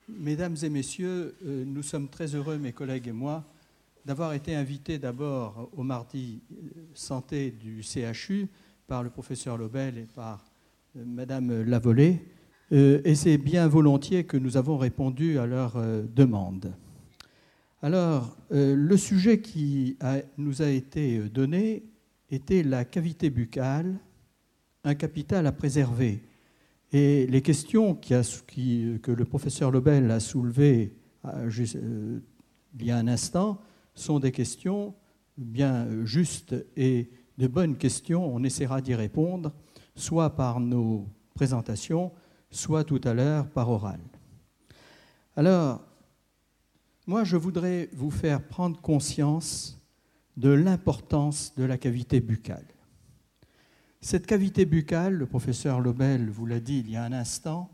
Mesdames et messieurs, nous sommes très heureux, mes collègues et moi, d'avoir été invités d'abord au mardi santé du CHU par le professeur Lobel et par Madame Lavolée. Et c'est bien volontiers que nous avons répondu à leur demande. Alors, le sujet qui nous a été donné était la cavité buccale, un capital à préserver. Et les questions que le professeur Lobel a soulevées il y a un instant sont des questions bien justes et de bonnes questions. On essaiera d'y répondre, soit par nos présentations, soit tout à l'heure par oral. Alors, moi, je voudrais vous faire prendre conscience de l'importance de la cavité buccale. Cette cavité buccale, le professeur Lobel vous l'a dit il y a un instant,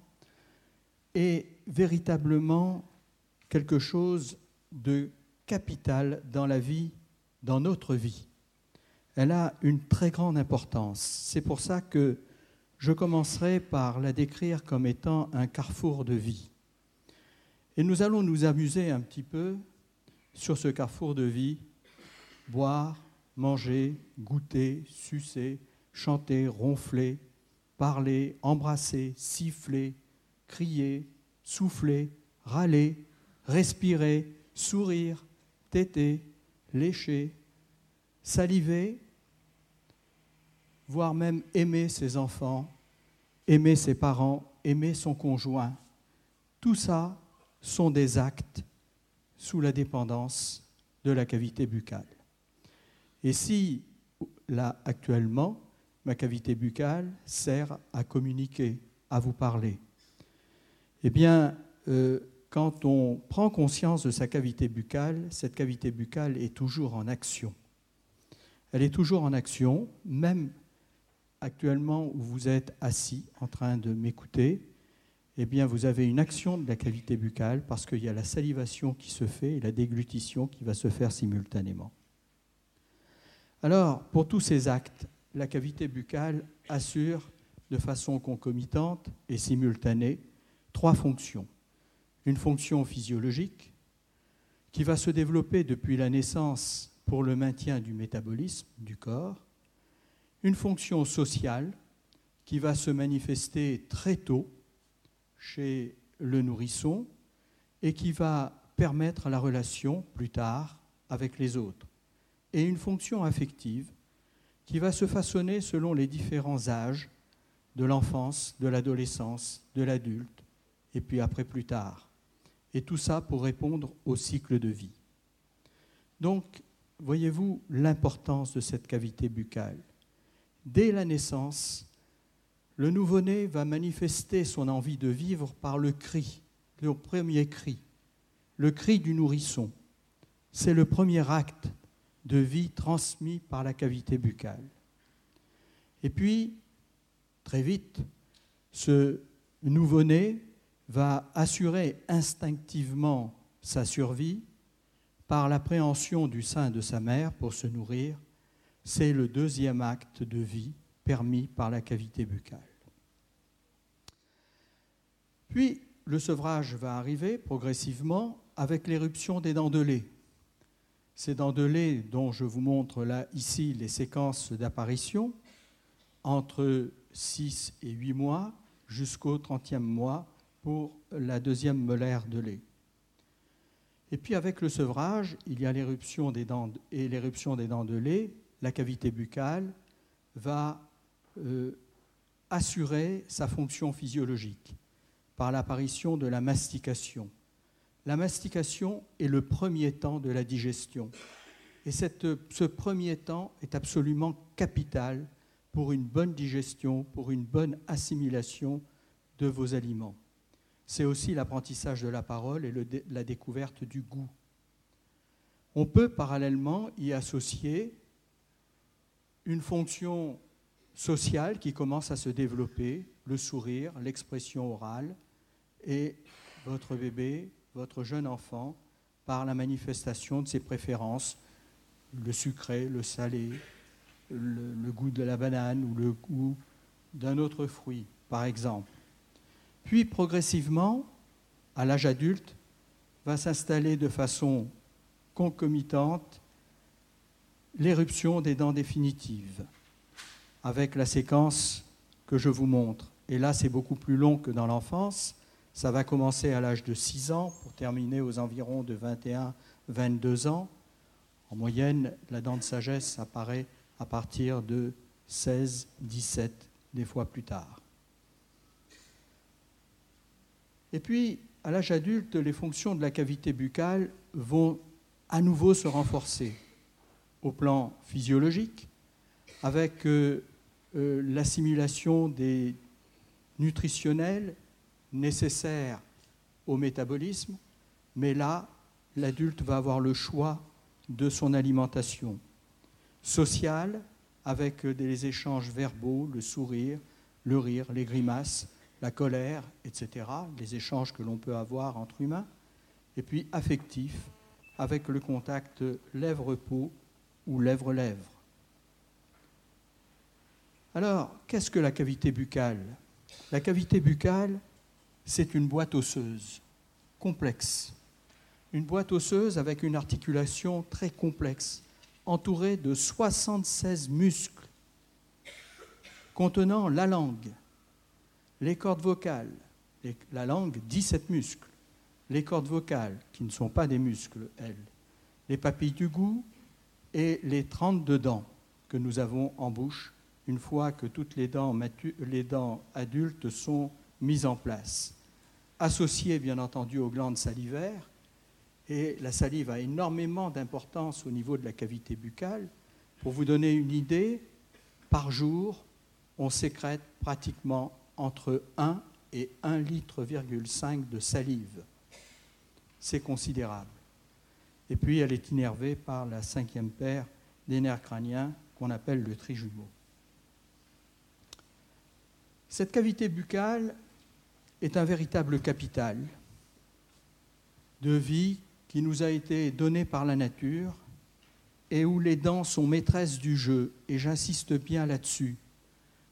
est véritablement quelque chose de capital dans la vie, dans notre vie. Elle a une très grande importance. C'est pour ça que je commencerai par la décrire comme étant un carrefour de vie. Et nous allons nous amuser un petit peu sur ce carrefour de vie, boire, manger, goûter, sucer, chanter, ronfler, parler, embrasser, siffler, crier, souffler, râler, respirer, sourire, téter, lécher, saliver, voire même aimer ses enfants, aimer ses parents, aimer son conjoint. Tout ça sont des actes sous la dépendance de la cavité buccale. Et si, là, actuellement, ma cavité buccale sert à communiquer, à vous parler, eh bien, quand on prend conscience de sa cavité buccale, cette cavité buccale est toujours en action. Elle est toujours en action, même actuellement où vous êtes assis en train de m'écouter, eh bien, vous avez une action de la cavité buccale parce qu'il y a la salivation qui se fait et la déglutition qui va se faire simultanément. Alors, pour tous ces actes, la cavité buccale assure de façon concomitante et simultanée 3 fonctions. Une fonction physiologique qui va se développer depuis la naissance pour le maintien du métabolisme du corps, une fonction sociale qui va se manifester très tôt chez le nourrisson et qui va permettre la relation plus tard avec les autres, et une fonction affective qui va se façonner selon les différents âges de l'enfance, de l'adolescence, de l'adulte, et puis après plus tard. Et tout ça pour répondre au cycle de vie. Donc, voyez-vous l'importance de cette cavité buccale. Dès la naissance, le nouveau-né va manifester son envie de vivre par le cri, le premier cri, le cri du nourrisson. C'est le premier acte de vie transmis par la cavité buccale. Et puis, très vite, ce nouveau-né va assurer instinctivement sa survie par l'appréhension du sein de sa mère pour se nourrir. C'est le deuxième acte de vie permis par la cavité buccale. Puis, le sevrage va arriver progressivement avec l'éruption des dents de lait. Ces dents de lait dont je vous montre là, ici, les séquences d'apparition entre 6 et 8 mois jusqu'au 30e mois pour la deuxième molaire de lait. Et puis avec le sevrage, il y a l'éruption des dents de lait. La cavité buccale va assurer sa fonction physiologique par l'apparition de la mastication. La mastication est le premier temps de la digestion. Et ce premier temps est absolument capital pour une bonne digestion, pour une bonne assimilation de vos aliments. C'est aussi l'apprentissage de la parole et la découverte du goût. On peut parallèlement y associer une fonction sociale qui commence à se développer, le sourire, l'expression orale, et votre bébé, votre jeune enfant, par la manifestation de ses préférences, le sucré, le salé, le goût de la banane ou le goût d'un autre fruit, par exemple. Puis progressivement, à l'âge adulte, va s'installer de façon concomitante l'éruption des dents définitives, avec la séquence que je vous montre. Et là, c'est beaucoup plus long que dans l'enfance. Ça va commencer à l'âge de 6 ans pour terminer aux environs de 21-22 ans. En moyenne, la dent de sagesse apparaît à partir de 16, 17, des fois plus tard. Et puis, à l'âge adulte, les fonctions de la cavité buccale vont à nouveau se renforcer au plan physiologique, avec l'assimilation des nutritionnels nécessaires au métabolisme, mais là, l'adulte va avoir le choix de son alimentation sociale, avec des échanges verbaux, le sourire, le rire, les grimaces, la colère, etc., les échanges que l'on peut avoir entre humains, et puis affectif, avec le contact lèvre-peau ou lèvre-lèvre. Alors, qu'est-ce que la cavité buccale ? La cavité buccale, c'est une boîte osseuse complexe. Une boîte osseuse avec une articulation très complexe, entourée de 76 muscles contenant la langue, les cordes vocales, la langue, 17 muscles, les cordes vocales, qui ne sont pas des muscles, elles, les papilles du goût et les 32 dents que nous avons en bouche une fois que toutes les dents adultes sont mises en place, associées bien entendu aux glandes salivaires. Et la salive a énormément d'importance au niveau de la cavité buccale. Pour vous donner une idée, par jour, on sécrète pratiquement entre 1 et 1,5 litre de salive. C'est considérable. Et puis, elle est innervée par la 5e paire des nerfs crâniens qu'on appelle le trijumeau. Cette cavité buccale est un véritable capital de vie qui nous a été donné par la nature et où les dents sont maîtresses du jeu. Et j'insiste bien là-dessus.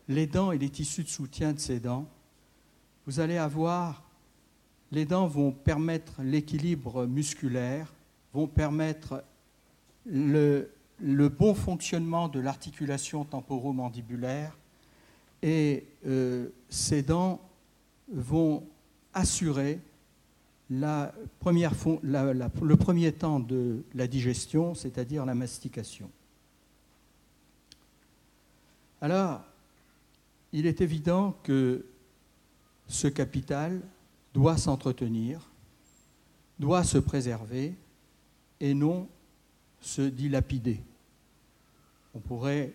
Les dents et les tissus de soutien de ces dents, vous allez avoir, les dents vont permettre l'équilibre musculaire, vont permettre le bon fonctionnement de l'articulation temporomandibulaire et ces dents vont assurer le premier temps de la digestion, c'est-à-dire la mastication. Alors, il est évident que ce capital doit s'entretenir, doit se préserver et non se dilapider. On pourrait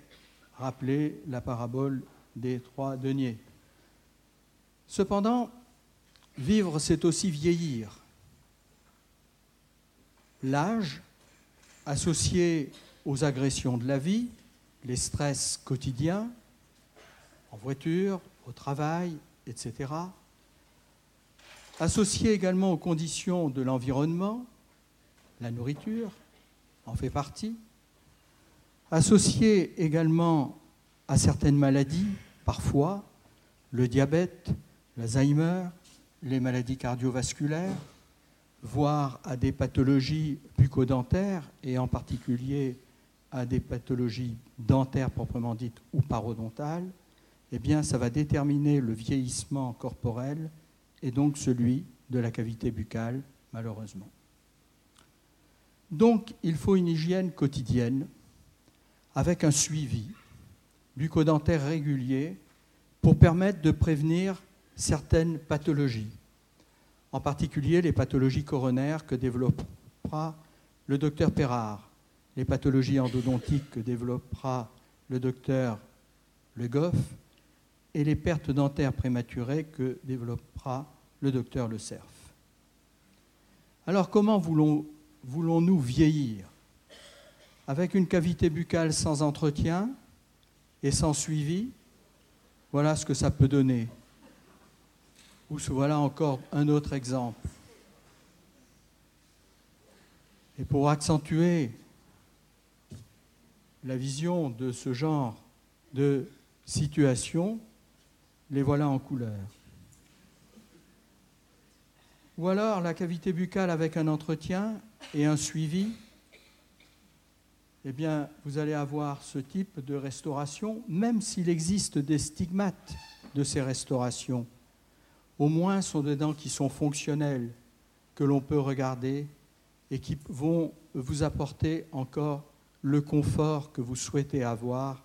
rappeler la parabole des 3 deniers. Cependant, vivre, c'est aussi vieillir. L'âge, associé aux agressions de la vie, les stress quotidiens, en voiture, au travail, etc., associé également aux conditions de l'environnement, la nourriture en fait partie, associé également à certaines maladies, parfois le diabète, l'Alzheimer, les maladies cardiovasculaires, voire à des pathologies bucco-dentaires et en particulier à des pathologies dentaires proprement dites ou parodontales, eh bien ça va déterminer le vieillissement corporel et donc celui de la cavité buccale, malheureusement. Donc il faut une hygiène quotidienne avec un suivi bucco-dentaire régulier pour permettre de prévenir certaines pathologies, en particulier les pathologies coronaires que développera le docteur Perrard, les pathologies endodontiques que développera le docteur Le Goff et les pertes dentaires prématurées que développera le docteur Le Cerf. Alors comment voulons-nous vieillir ? Avec une cavité buccale sans entretien et sans suivi, voilà ce que ça peut donner. Ou voilà encore un autre exemple. Et pour accentuer la vision de ce genre de situation, les voilà en couleur. Ou alors la cavité buccale avec un entretien et un suivi, eh bien, vous allez avoir ce type de restauration, même s'il existe des stigmates de ces restaurations. Au moins, ce sont des dents qui sont fonctionnelles, que l'on peut regarder et qui vont vous apporter encore le confort que vous souhaitez avoir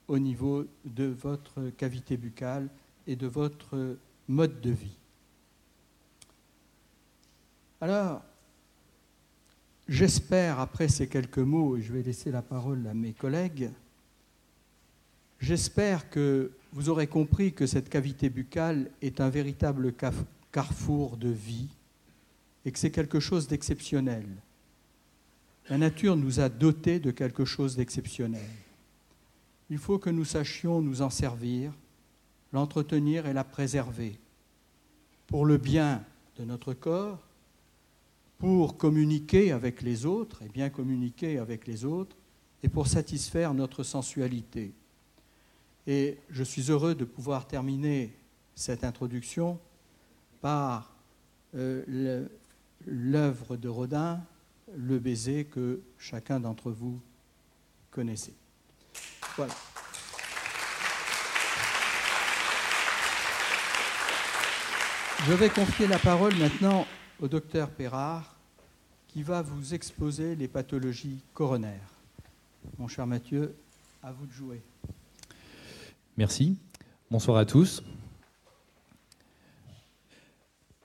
au niveau de votre cavité buccale et de votre mode de vie. Alors, j'espère, après ces quelques mots, et je vais laisser la parole à mes collègues, j'espère que vous aurez compris que cette cavité buccale est un véritable carrefour de vie et que c'est quelque chose d'exceptionnel. La nature nous a dotés de quelque chose d'exceptionnel. Il faut que nous sachions nous en servir, l'entretenir et la préserver pour le bien de notre corps, pour communiquer avec les autres, et bien communiquer avec les autres, et pour satisfaire notre sensualité. Et je suis heureux de pouvoir terminer cette introduction par l'œuvre de Rodin, Le baiser, que chacun d'entre vous connaissez. Voilà. Je vais confier la parole maintenant au docteur Perrard, qui va vous exposer les pathologies coronaires. Mon cher Mathieu, à vous de jouer. Merci. Bonsoir à tous.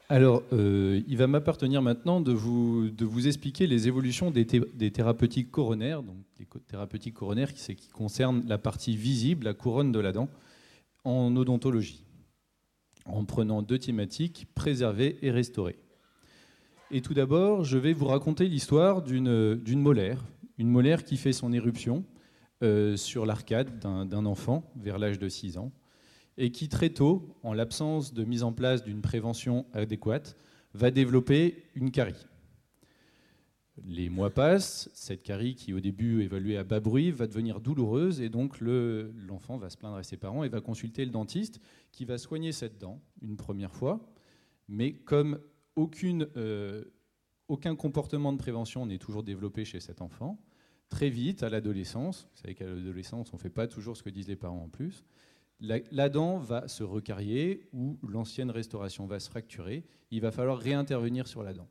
Alors, il va m'appartenir maintenant de vous expliquer les évolutions des thérapeutiques coronaires, donc les thérapeutiques coronaires qui concernent la partie visible, la couronne de la dent, en odontologie, en prenant deux thématiques, préserver et restaurer. Et tout d'abord, je vais vous raconter l'histoire d'une molaire qui fait son éruption sur l'arcade d'un enfant vers l'âge de 6 ans, et qui très tôt, en l'absence de mise en place d'une prévention adéquate, va développer une carie. Les mois passent, cette carie qui au début évaluée à bas bruit va devenir douloureuse, et donc l'enfant va se plaindre à ses parents et va consulter le dentiste qui va soigner cette dent une première fois, mais comme aucun comportement de prévention n'est toujours développé chez cet enfant, très vite, à l'adolescence, vous savez qu'à l'adolescence, on ne fait pas toujours ce que disent les parents en plus, la dent va se recarier ou l'ancienne restauration va se fracturer. Il va falloir réintervenir sur la dent.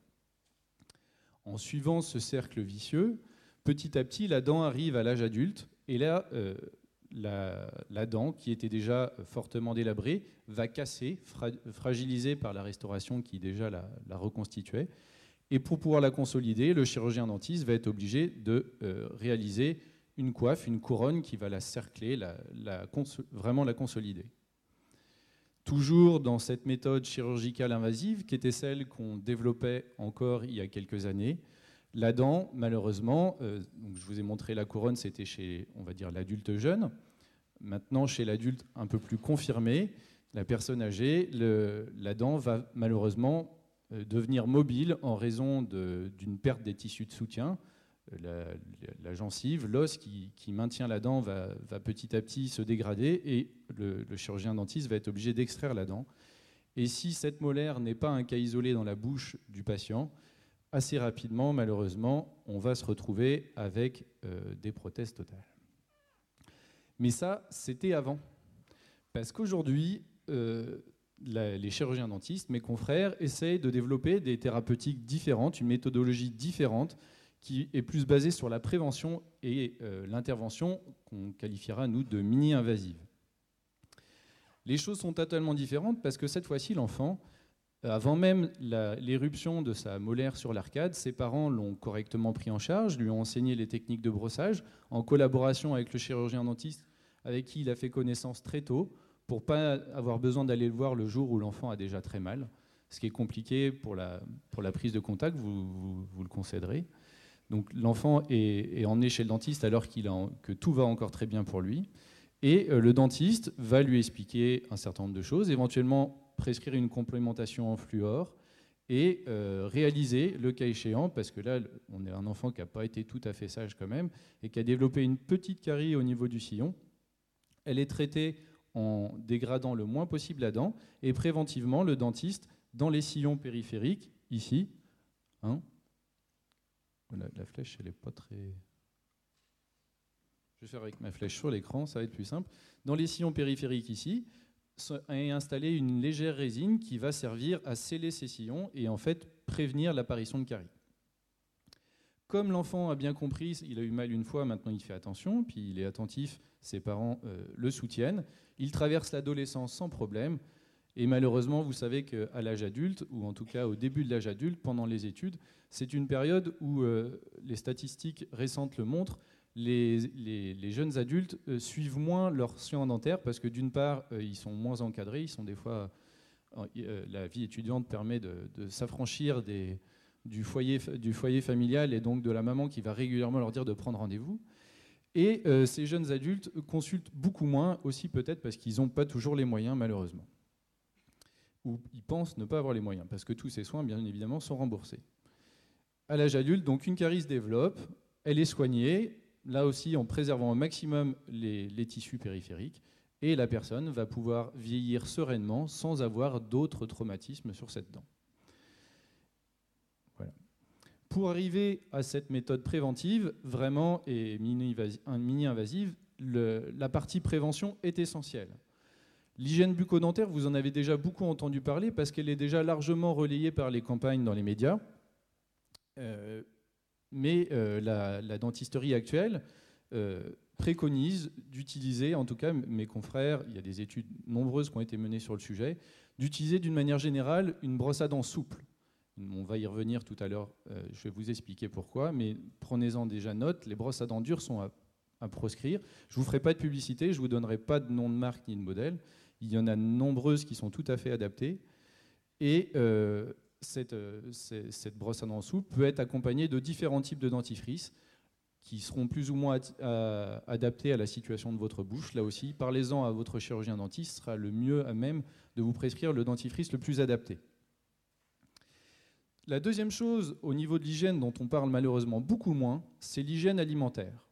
En suivant ce cercle vicieux, petit à petit, la dent arrive à l'âge adulte et là, la dent, qui était déjà fortement délabrée, va casser, fragilisée par la restauration qui déjà la reconstituait. Et pour pouvoir la consolider, le chirurgien dentiste va être obligé de réaliser une coiffe, une couronne qui va la cercler, vraiment la consolider. Toujours dans cette méthode chirurgicale invasive, qui était celle qu'on développait encore il y a quelques années, la dent, malheureusement, donc je vous ai montré la couronne, c'était chez, on va dire, l'adulte jeune. Maintenant, chez l'adulte un peu plus confirmé, la personne âgée, la dent va malheureusement devenir mobile en raison d'une perte des tissus de soutien. La gencive, l'os qui maintient la dent va petit à petit se dégrader et le chirurgien dentiste va être obligé d'extraire la dent. Et si cette molaire n'est pas un cas isolé dans la bouche du patient, assez rapidement, malheureusement, on va se retrouver avec des prothèses totales. Mais ça, c'était avant. Parce qu'aujourd'hui, les chirurgiens dentistes, mes confrères, essayent de développer des thérapeutiques différentes, une méthodologie différente, qui est plus basée sur la prévention et l'intervention qu'on qualifiera, nous, de mini-invasive. Les choses sont totalement différentes parce que cette fois-ci, l'enfant, avant même l'éruption de sa molaire sur l'arcade, ses parents l'ont correctement pris en charge, lui ont enseigné les techniques de brossage, en collaboration avec le chirurgien dentiste avec qui il a fait connaissance très tôt, pour ne pas avoir besoin d'aller le voir le jour où l'enfant a déjà très mal, ce qui est compliqué pour la prise de contact, vous le concéderez. Donc l'enfant est emmené chez le dentiste alors que tout va encore très bien pour lui. Et le dentiste va lui expliquer un certain nombre de choses, éventuellement prescrire une complémentation en fluor et réaliser, le cas échéant, parce que là, on est un enfant qui n'a pas été tout à fait sage quand même, et qui a développé une petite carie au niveau du sillon. Elle est traitée en dégradant le moins possible la dent, et préventivement, le dentiste, dans les sillons périphériques, ici. Hein, la flèche, elle n'est pas très... Je vais faire avec ma flèche sur l'écran, ça va être plus simple. Dans les sillons périphériques ici, est installée une légère résine qui va servir à sceller ces sillons et en fait prévenir l'apparition de caries. Comme l'enfant a bien compris, il a eu mal une fois, maintenant il fait attention, puis il est attentif, ses parents le soutiennent, il traverse l'adolescence sans problème, et malheureusement, vous savez qu'à l'âge adulte, ou en tout cas au début de l'âge adulte, pendant les études, c'est une période où les statistiques récentes le montrent, les jeunes adultes suivent moins leur soins dentaires parce que d'une part, ils sont moins encadrés, ils sont des fois... la vie étudiante permet de s'affranchir du foyer familial et donc de la maman qui va régulièrement leur dire de prendre rendez-vous. Et ces jeunes adultes consultent beaucoup moins, aussi peut-être parce qu'ils n'ont pas toujours les moyens, malheureusement. Ou ils pensent ne pas avoir les moyens, parce que tous ces soins, bien évidemment, sont remboursés. À l'âge adulte, donc une carie se développe, elle est soignée, là aussi en préservant au maximum les tissus périphériques, et la personne va pouvoir vieillir sereinement sans avoir d'autres traumatismes sur cette dent. Voilà. Pour arriver à cette méthode préventive, vraiment, et mini-invasive, la partie prévention est essentielle. L'hygiène bucco-dentaire, vous en avez déjà beaucoup entendu parler parce qu'elle est déjà largement relayée par les campagnes dans les médias. Mais la dentisterie actuelle préconise d'utiliser, en tout cas mes confrères, il y a des études nombreuses qui ont été menées sur le sujet, d'utiliser d'une manière générale une brosse à dents souple. On va y revenir tout à l'heure, je vais vous expliquer pourquoi, mais prenez-en déjà note, les brosses à dents dures sont à proscrire. Je ne vous ferai pas de publicité, je ne vous donnerai pas de nom de marque ni de modèle. Il y en a nombreuses qui sont tout à fait adaptées. Et cette brosse à dents souple peut être accompagnée de différents types de dentifrices qui seront plus ou moins adaptés à la situation de votre bouche. Là aussi, parlez-en à votre chirurgien dentiste, sera le mieux à même de vous prescrire le dentifrice le plus adapté. La deuxième chose au niveau de l'hygiène dont on parle malheureusement beaucoup moins, c'est l'hygiène alimentaire.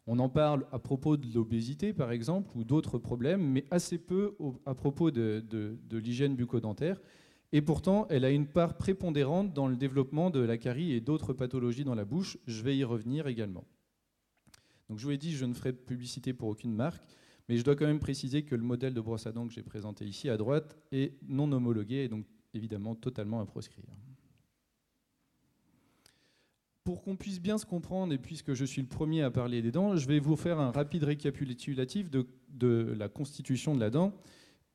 On en parle à propos de l'obésité, par exemple, ou d'autres problèmes, mais assez peu à propos de l'hygiène bucco-dentaire. Et pourtant, elle a une part prépondérante dans le développement de la carie et d'autres pathologies dans la bouche. Je vais y revenir également. Donc, je vous ai dit, je ne ferai de publicité pour aucune marque, mais je dois quand même préciser que le modèle de brosse à dents que j'ai présenté ici à droite est non homologué et donc évidemment totalement à proscrire. Pour qu'on puisse bien se comprendre, et puisque je suis le premier à parler des dents, je vais vous faire un rapide récapitulatif de la constitution de la dent.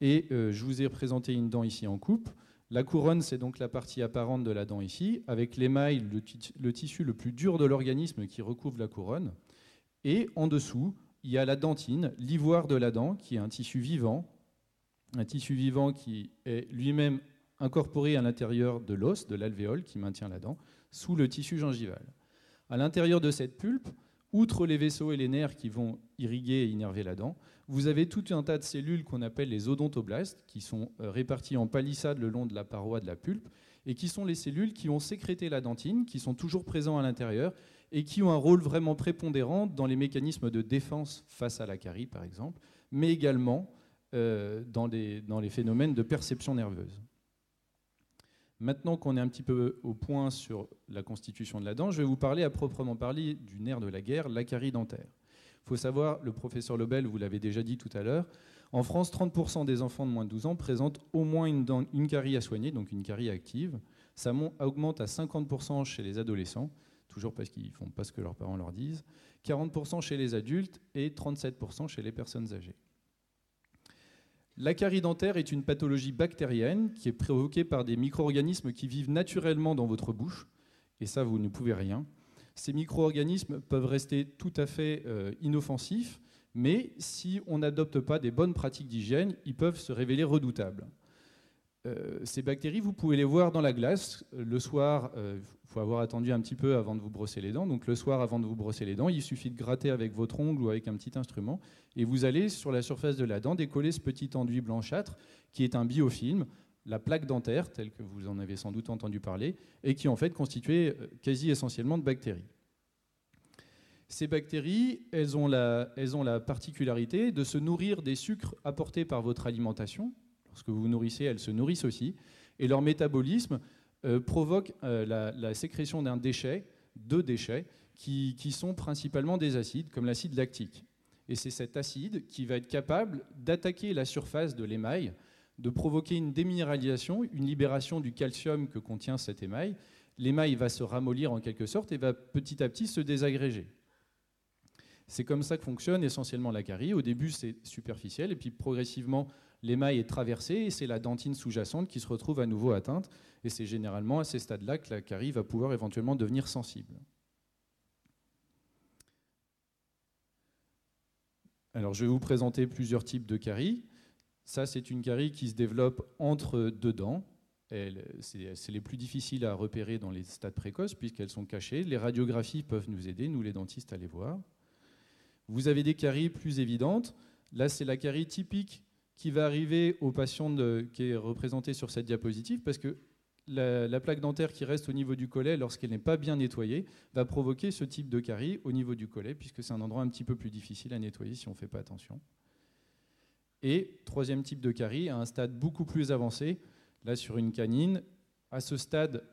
Et je vous ai présenté une dent ici en coupe. La couronne, c'est donc la partie apparente de la dent ici, avec l'émail, le tissu le plus dur de l'organisme qui recouvre la couronne. Et en dessous, il y a la dentine, l'ivoire de la dent, qui est un tissu vivant qui est lui-même incorporé à l'intérieur de l'os, de l'alvéole, qui maintient la dent, sous le tissu gingival. À l'intérieur de cette pulpe, outre les vaisseaux et les nerfs qui vont irriguer et innerver la dent, vous avez tout un tas de cellules qu'on appelle les odontoblastes, qui sont réparties en palissades le long de la paroi de la pulpe, et qui sont les cellules qui ont sécrété la dentine, qui sont toujours présents à l'intérieur, et qui ont un rôle vraiment prépondérant dans les mécanismes de défense face à la carie, par exemple, mais également dans les phénomènes de perception nerveuse. Maintenant qu'on est un petit peu au point sur la constitution de la dent, je vais vous parler à proprement parler du nerf de la guerre, la carie dentaire. Il faut savoir, le professeur Lobel, vous l'avez déjà dit tout à l'heure, en France, 30% des enfants de moins de 12 ans présentent au moins une carie à soigner, donc une carie active. Ça augmente à 50% chez les adolescents, toujours parce qu'ils ne font pas ce que leurs parents leur disent, 40% chez les adultes et 37% chez les personnes âgées. La carie dentaire est une pathologie bactérienne qui est provoquée par des micro-organismes qui vivent naturellement dans votre bouche, et ça, vous ne pouvez rien. Ces micro-organismes peuvent rester tout à fait inoffensifs, mais si on n'adopte pas des bonnes pratiques d'hygiène, ils peuvent se révéler redoutables. Ces bactéries, vous pouvez les voir dans la glace. Le soir, il faut avoir attendu un petit peu avant de vous brosser les dents. Donc le soir, avant de vous brosser les dents, il suffit de gratter avec votre ongle ou avec un petit instrument. Et vous allez, sur la surface de la dent, décoller ce petit enduit blanchâtre qui est un biofilm, la plaque dentaire, telle que vous en avez sans doute entendu parler, et qui est en fait constituée quasi essentiellement de bactéries. Ces bactéries, elles ont la particularité de se nourrir des sucres apportés par votre alimentation. Lorsque vous vous nourrissez, elles se nourrissent aussi. Et leur métabolisme provoque la sécrétion d'un déchet, deux déchets, qui sont principalement des acides, comme l'acide lactique. Et c'est cet acide qui va être capable d'attaquer la surface de l'émail, de provoquer une déminéralisation, une libération du calcium que contient cet émail. L'émail va se ramollir en quelque sorte et va petit à petit se désagréger. C'est comme ça que fonctionne essentiellement la carie. Au début, c'est superficiel, et puis progressivement, l'émail est traversé, et c'est la dentine sous-jacente qui se retrouve à nouveau atteinte. Et c'est généralement à ces stades-là que la carie va pouvoir éventuellement devenir sensible. Alors, je vais vous présenter plusieurs types de caries. Ça, c'est une carie qui se développe entre deux dents. C'est les plus difficiles à repérer dans les stades précoces, puisqu'elles sont cachées. Les radiographies peuvent nous aider, nous les dentistes, à les voir. Vous avez des caries plus évidentes. Là, c'est la carie typique qui va arriver au patient qui est représenté sur cette diapositive, parce que la plaque dentaire qui reste au niveau du collet, lorsqu'elle n'est pas bien nettoyée, va provoquer ce type de carie au niveau du collet, puisque c'est un endroit un petit peu plus difficile à nettoyer si on ne fait pas attention. Et troisième type de carie, à un stade beaucoup plus avancé, là sur une canine, à ce stade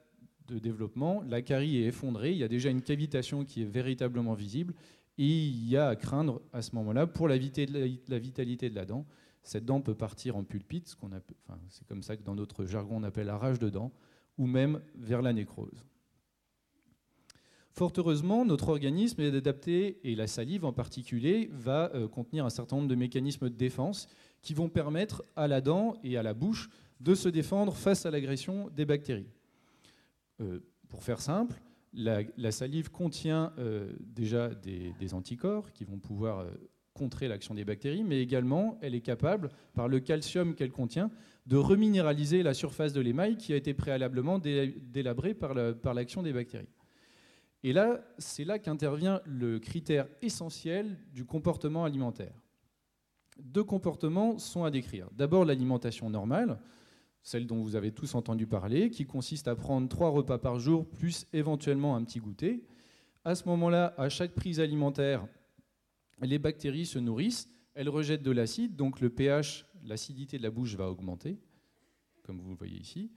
de développement, la carie est effondrée, il y a déjà une cavitation qui est véritablement visible, et il y a à craindre à ce moment-là, pour la vitalité de la dent, cette dent peut partir en pulpite, c'est comme ça que dans notre jargon on appelle la rage de dent, ou même vers la nécrose. Fort heureusement, notre organisme est adapté, et la salive en particulier, va contenir un certain nombre de mécanismes de défense qui vont permettre à la dent et à la bouche de se défendre face à l'agression des bactéries. Pour faire simple, la salive contient déjà des anticorps qui vont pouvoir contrer l'action des bactéries, mais également elle est capable, par le calcium qu'elle contient, de reminéraliser la surface de l'émail qui a été préalablement délabrée par l'action des bactéries. Et là, c'est là qu'intervient le critère essentiel du comportement alimentaire. Deux comportements sont à décrire. D'abord, l'alimentation normale, celle dont vous avez tous entendu parler, qui consiste à prendre 3 repas par jour, plus éventuellement un petit goûter. À ce moment-là, à chaque prise alimentaire, les bactéries se nourrissent, elles rejettent de l'acide, donc le pH, l'acidité de la bouche va augmenter, comme vous le voyez ici.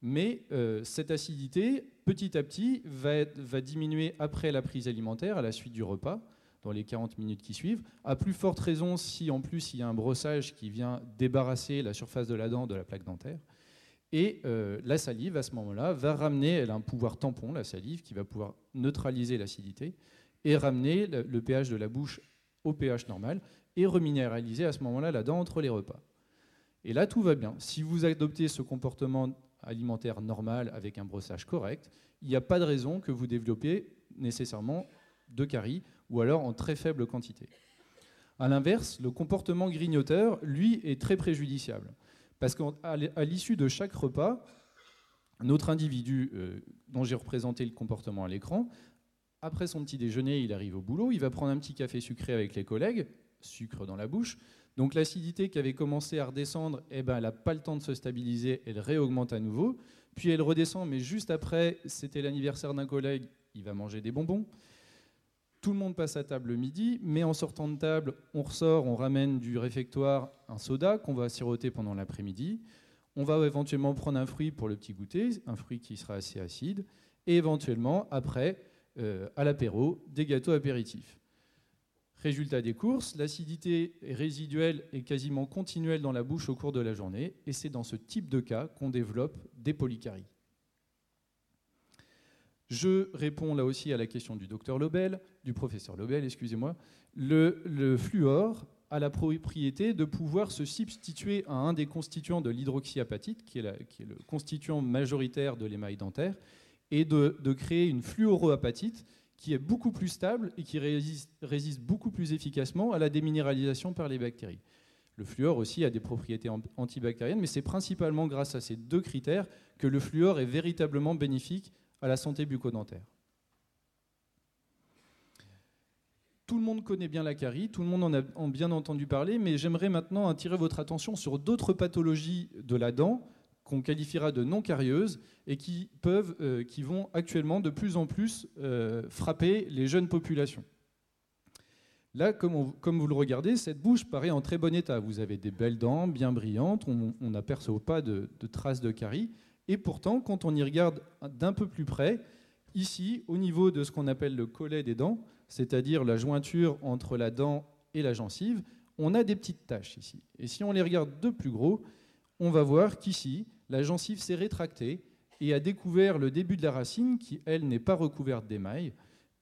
Mais cette acidité, petit à petit, va diminuer après la prise alimentaire, à la suite du repas, dans les 40 minutes qui suivent. À plus forte raison si en plus il y a un brossage qui vient débarrasser la surface de la dent de la plaque dentaire. Et la salive, à ce moment-là, va ramener, elle a un pouvoir tampon, la salive, qui va pouvoir neutraliser l'acidité et ramener le pH de la bouche au pH normal et reminéraliser à ce moment-là la dent entre les repas. Et là, tout va bien. Si vous adoptez ce comportement alimentaire normal avec un brossage correct, il n'y a pas de raison que vous développiez nécessairement de caries ou alors en très faible quantité. A l'inverse, le comportement grignoteur, lui, est très préjudiciable. Parce qu'à l'issue de chaque repas, notre individu, dont j'ai représenté le comportement à l'écran, après son petit déjeuner, il arrive au boulot, il va prendre un petit café sucré avec les collègues, sucre dans la bouche. Donc l'acidité qui avait commencé à redescendre, elle n'a pas le temps de se stabiliser, elle réaugmente à nouveau. Puis elle redescend, mais juste après, c'était l'anniversaire d'un collègue, il va manger des bonbons. Tout le monde passe à table le midi, mais en sortant de table, on ressort, on ramène du réfectoire un soda qu'on va siroter pendant l'après-midi. On va éventuellement prendre un fruit pour le petit goûter, un fruit qui sera assez acide. Et éventuellement, après, à l'apéro, des gâteaux apéritifs. Résultat des courses, l'acidité résiduelle est quasiment continuelle dans la bouche au cours de la journée, et c'est dans ce type de cas qu'on développe des polycaries. Je réponds là aussi à la question du professeur Lobel, excusez-moi. Le fluor a la propriété de pouvoir se substituer à un des constituants de l'hydroxyapatite, qui est le constituant majoritaire de l'émail dentaire, et de créer une fluoroapatite qui est beaucoup plus stable et qui résiste beaucoup plus efficacement à la déminéralisation par les bactéries. Le fluor aussi a des propriétés antibactériennes, mais c'est principalement grâce à ces deux critères que le fluor est véritablement bénéfique à la santé bucco-dentaire. Tout le monde connaît bien la carie, tout le monde en a bien entendu parler, mais j'aimerais maintenant attirer votre attention sur d'autres pathologies de la dent qu'on qualifiera de non carieuses et qui vont actuellement de plus en plus frapper les jeunes populations. Là, comme vous le regardez, cette bouche paraît en très bon état. Vous avez des belles dents, bien brillantes, on n'aperçoit pas de traces de carie. Et pourtant, quand on y regarde d'un peu plus près, ici, au niveau de ce qu'on appelle le collet des dents, c'est-à-dire la jointure entre la dent et la gencive, on a des petites taches ici. Et si on les regarde de plus gros, on va voir qu'ici, la gencive s'est rétractée et a découvert le début de la racine qui, elle, n'est pas recouverte d'émail.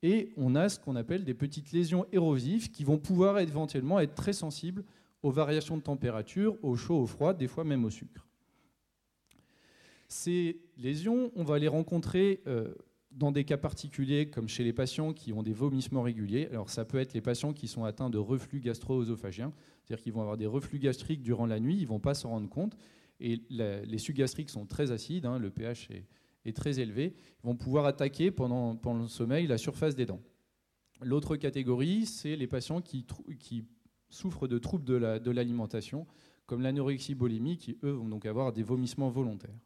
Et on a ce qu'on appelle des petites lésions érosives qui vont pouvoir éventuellement être très sensibles aux variations de température, au chaud, au froid, des fois même au sucre. Ces lésions, on va les rencontrer dans des cas particuliers, comme chez les patients qui ont des vomissements réguliers. Alors ça peut être les patients qui sont atteints de reflux gastro-œsophagien, c'est-à-dire qu'ils vont avoir des reflus gastriques durant la nuit, ils ne vont pas s'en rendre compte. Et les sucs gastriques sont très acides, hein, le pH est très élevé, ils vont pouvoir attaquer pendant le sommeil la surface des dents. L'autre catégorie, c'est les patients qui souffrent de troubles de l'alimentation, comme l'anorexie-boulimie, qui eux vont donc avoir des vomissements volontaires.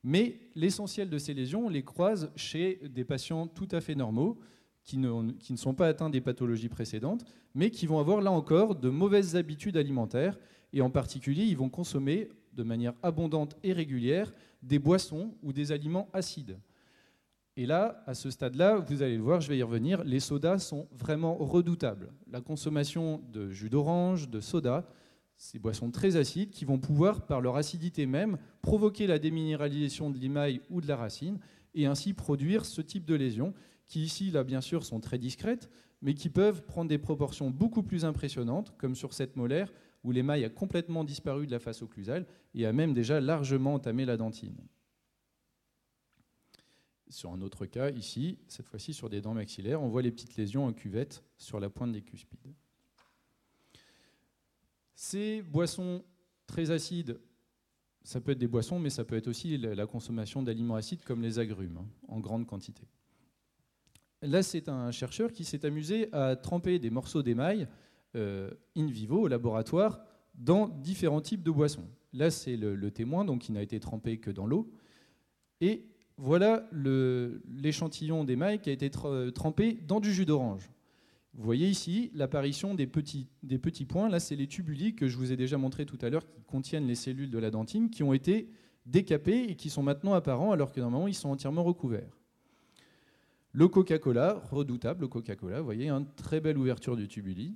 Mais l'essentiel de ces lésions, on les croise chez des patients tout à fait normaux, qui ne sont pas atteints des pathologies précédentes, mais qui vont avoir là encore de mauvaises habitudes alimentaires, et en particulier, ils vont consommer de manière abondante et régulière des boissons ou des aliments acides. Et là, à ce stade-là, vous allez le voir, je vais y revenir, les sodas sont vraiment redoutables. La consommation de jus d'orange, de soda, ces boissons très acides qui vont pouvoir, par leur acidité même, provoquer la déminéralisation de l'émail ou de la racine et ainsi produire ce type de lésions qui ici, là, bien sûr, sont très discrètes, mais qui peuvent prendre des proportions beaucoup plus impressionnantes, comme sur cette molaire, où l'émail a complètement disparu de la face occlusale et a même déjà largement entamé la dentine. Sur un autre cas, ici, cette fois-ci sur des dents maxillaires, on voit les petites lésions en cuvette sur la pointe des cuspides. Ces boissons très acides, ça peut être des boissons, mais ça peut être aussi la consommation d'aliments acides comme les agrumes, en grande quantité. Là, c'est un chercheur qui s'est amusé à tremper des morceaux d'émail in vivo au laboratoire dans différents types de boissons. Là, c'est le témoin, donc qui n'a été trempé que dans l'eau. Et voilà l'échantillon d'émail qui a été trempé dans du jus d'orange. Vous voyez ici l'apparition des petits points. Là, c'est les tubuli que je vous ai déjà montré tout à l'heure qui contiennent les cellules de la dentine qui ont été décapés et qui sont maintenant apparents alors que normalement, ils sont entièrement recouverts. Le Coca-Cola, redoutable, le Coca-Cola, vous voyez, une très belle ouverture du tubuli.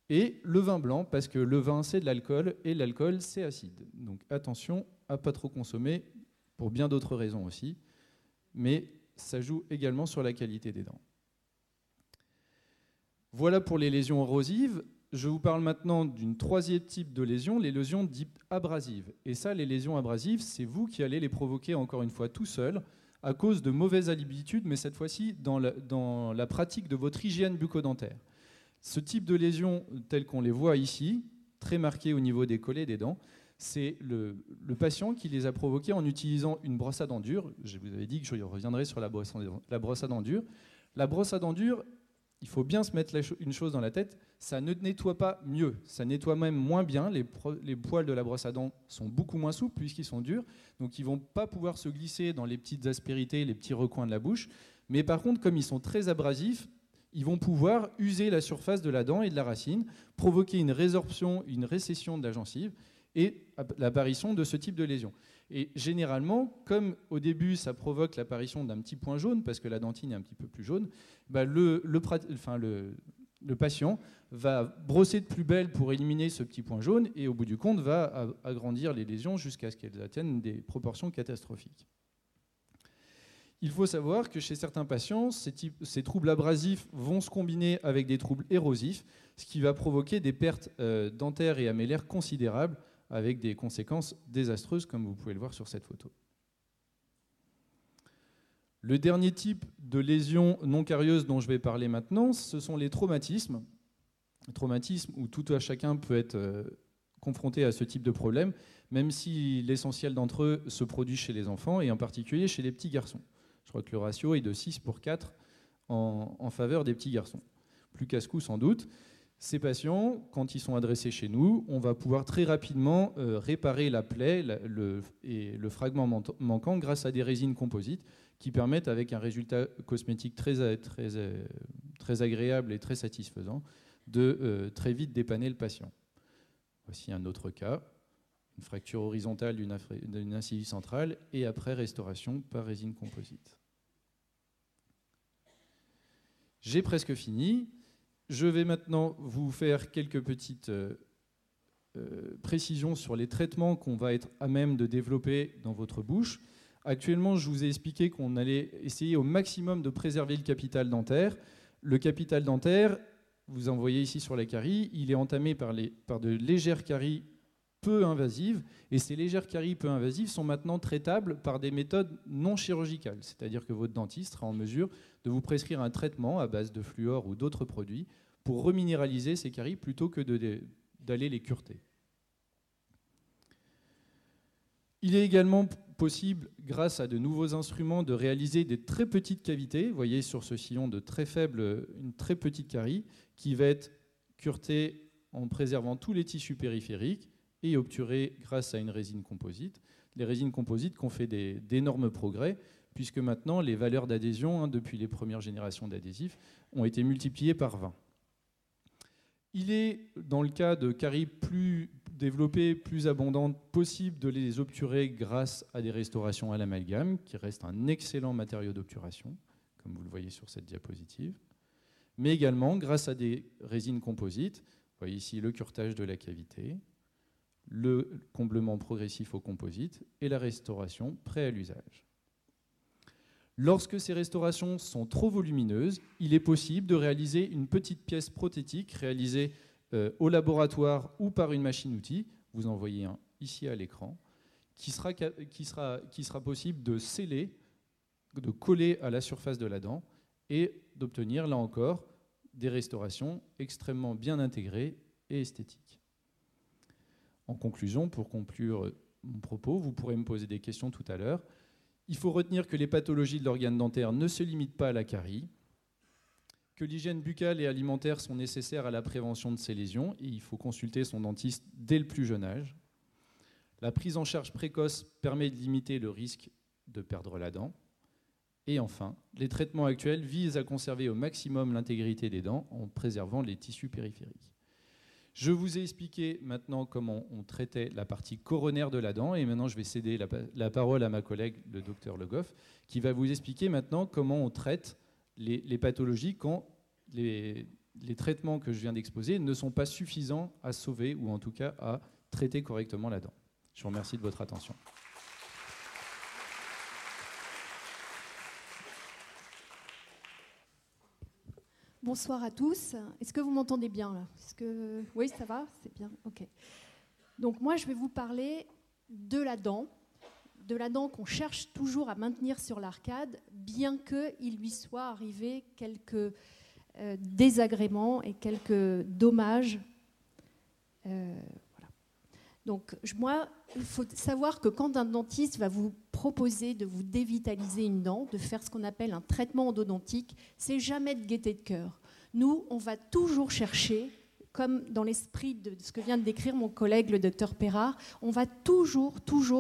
Et le vin blanc, parce que le vin, c'est de l'alcool, et l'alcool, c'est acide. Donc attention à ne pas trop consommer, pour bien d'autres raisons aussi. Mais ça joue également sur la qualité des dents. Voilà pour les lésions érosives. Je vous parle maintenant d'une troisième type de lésion, les lésions dites abrasives. Et ça, les lésions abrasives, c'est vous qui allez les provoquer encore une fois tout seul, à cause de mauvaises habitudes, mais cette fois-ci dans la pratique de votre hygiène bucco-dentaire. Ce type de lésions, telles qu'on les voit ici, très marquées au niveau des collets des dents, c'est le patient qui les a provoquées en utilisant une brosse à dents dure. Je vous avais dit que je reviendrai sur la brosse à dents dure. La brosse à dents dure, il faut bien se mettre une chose dans la tête, ça ne nettoie pas mieux, ça nettoie même moins bien. Les poils de la brosse à dents sont beaucoup moins souples puisqu'ils sont durs, donc ils ne vont pas pouvoir se glisser dans les petites aspérités, les petits recoins de la bouche. Mais par contre, comme ils sont très abrasifs, ils vont pouvoir user la surface de la dent et de la racine, provoquer une résorption, une récession de la gencive et l'apparition de ce type de lésion. Et généralement, comme au début, ça provoque l'apparition d'un petit point jaune, parce que la dentine est un petit peu plus jaune, bah le patient va brosser de plus belle pour éliminer ce petit point jaune et au bout du compte va agrandir les lésions jusqu'à ce qu'elles atteignent des proportions catastrophiques. Il faut savoir que chez certains patients, ces troubles abrasifs vont se combiner avec des troubles érosifs, ce qui va provoquer des pertes dentaires et améllaires considérables avec des conséquences désastreuses, comme vous pouvez le voir sur cette photo. Le dernier type de lésions non carieuses dont je vais parler maintenant, ce sont les traumatismes. Traumatismes où tout un chacun peut être confronté à ce type de problème, même si l'essentiel d'entre eux se produit chez les enfants, et en particulier chez les petits garçons. Je crois que le ratio est de 6 pour 4 en faveur des petits garçons. Plus casse-cou sans doute. Ces patients, quand ils sont adressés chez nous, on va pouvoir très rapidement réparer la plaie et le fragment manquant grâce à des résines composites qui permettent, avec un résultat cosmétique très agréable et très satisfaisant, de très vite dépanner le patient. Voici un autre cas, une fracture horizontale d'une incisive centrale, et après restauration par résine composite. J'ai presque fini. Je vais maintenant vous faire quelques petites précisions sur les traitements qu'on va être à même de développer dans votre bouche. Actuellement, je vous ai expliqué qu'on allait essayer au maximum de préserver le capital dentaire. Le capital dentaire, vous en voyez ici sur la carie, il est entamé par de légères caries peu invasives, et ces légères caries peu invasives sont maintenant traitables par des méthodes non chirurgicales, c'est-à-dire que votre dentiste sera en mesure de vous prescrire un traitement à base de fluor ou d'autres produits pour reminéraliser ces caries plutôt que d'aller les cureter. Il est également possible, grâce à de nouveaux instruments, de réaliser des très petites cavités. Vous voyez sur ce sillon une très petite carie qui va être curetée en préservant tous les tissus périphériques et obturée grâce à une résine composite. Les résines composites qui ont fait d'énormes progrès, puisque maintenant les valeurs d'adhésion, depuis les premières générations d'adhésifs, ont été multipliées par 20. Il est, dans le cas de caries plus développées, plus abondantes, possible de les obturer grâce à des restaurations à l'amalgame, qui reste un excellent matériau d'obturation, comme vous le voyez sur cette diapositive, mais également grâce à des résines composites. Vous voyez ici le curetage de la cavité, le comblement progressif au composite et la restauration prêt à l'usage. Lorsque ces restaurations sont trop volumineuses, il est possible de réaliser une petite pièce prothétique réalisée au laboratoire ou par une machine-outil. Vous en voyez un ici à l'écran, qui sera possible de sceller, de coller à la surface de la dent et d'obtenir, là encore, des restaurations extrêmement bien intégrées et esthétiques. En conclusion, pour conclure mon propos, vous pourrez me poser des questions tout à l'heure. Il faut retenir que les pathologies de l'organe dentaire ne se limitent pas à la carie, que l'hygiène buccale et alimentaire sont nécessaires à la prévention de ces lésions et il faut consulter son dentiste dès le plus jeune âge. La prise en charge précoce permet de limiter le risque de perdre la dent. Et enfin, les traitements actuels visent à conserver au maximum l'intégrité des dents en préservant les tissus périphériques. Je vous ai expliqué maintenant comment on traitait la partie coronaire de la dent et maintenant je vais céder la parole à ma collègue, le docteur Le Goff, qui va vous expliquer maintenant comment on traite les pathologies quand les traitements que je viens d'exposer ne sont pas suffisants à sauver ou en tout cas à traiter correctement la dent. Je vous remercie de votre attention. Bonsoir à tous. Est-ce que vous m'entendez bien là ? Oui, ça va ? C'est bien. Ok. Donc moi, je vais vous parler de la dent qu'on cherche toujours à maintenir sur l'arcade, bien qu'il lui soit arrivé quelques désagréments et quelques dommages. Voilà. Donc moi, il faut savoir que quand un dentiste va vous proposer de vous dévitaliser une dent, de faire ce qu'on appelle un traitement endodontique, c'est jamais de gaieté de cœur. Nous, on va toujours chercher, comme dans l'esprit de ce que vient de décrire mon collègue le docteur Perrard, on va toujours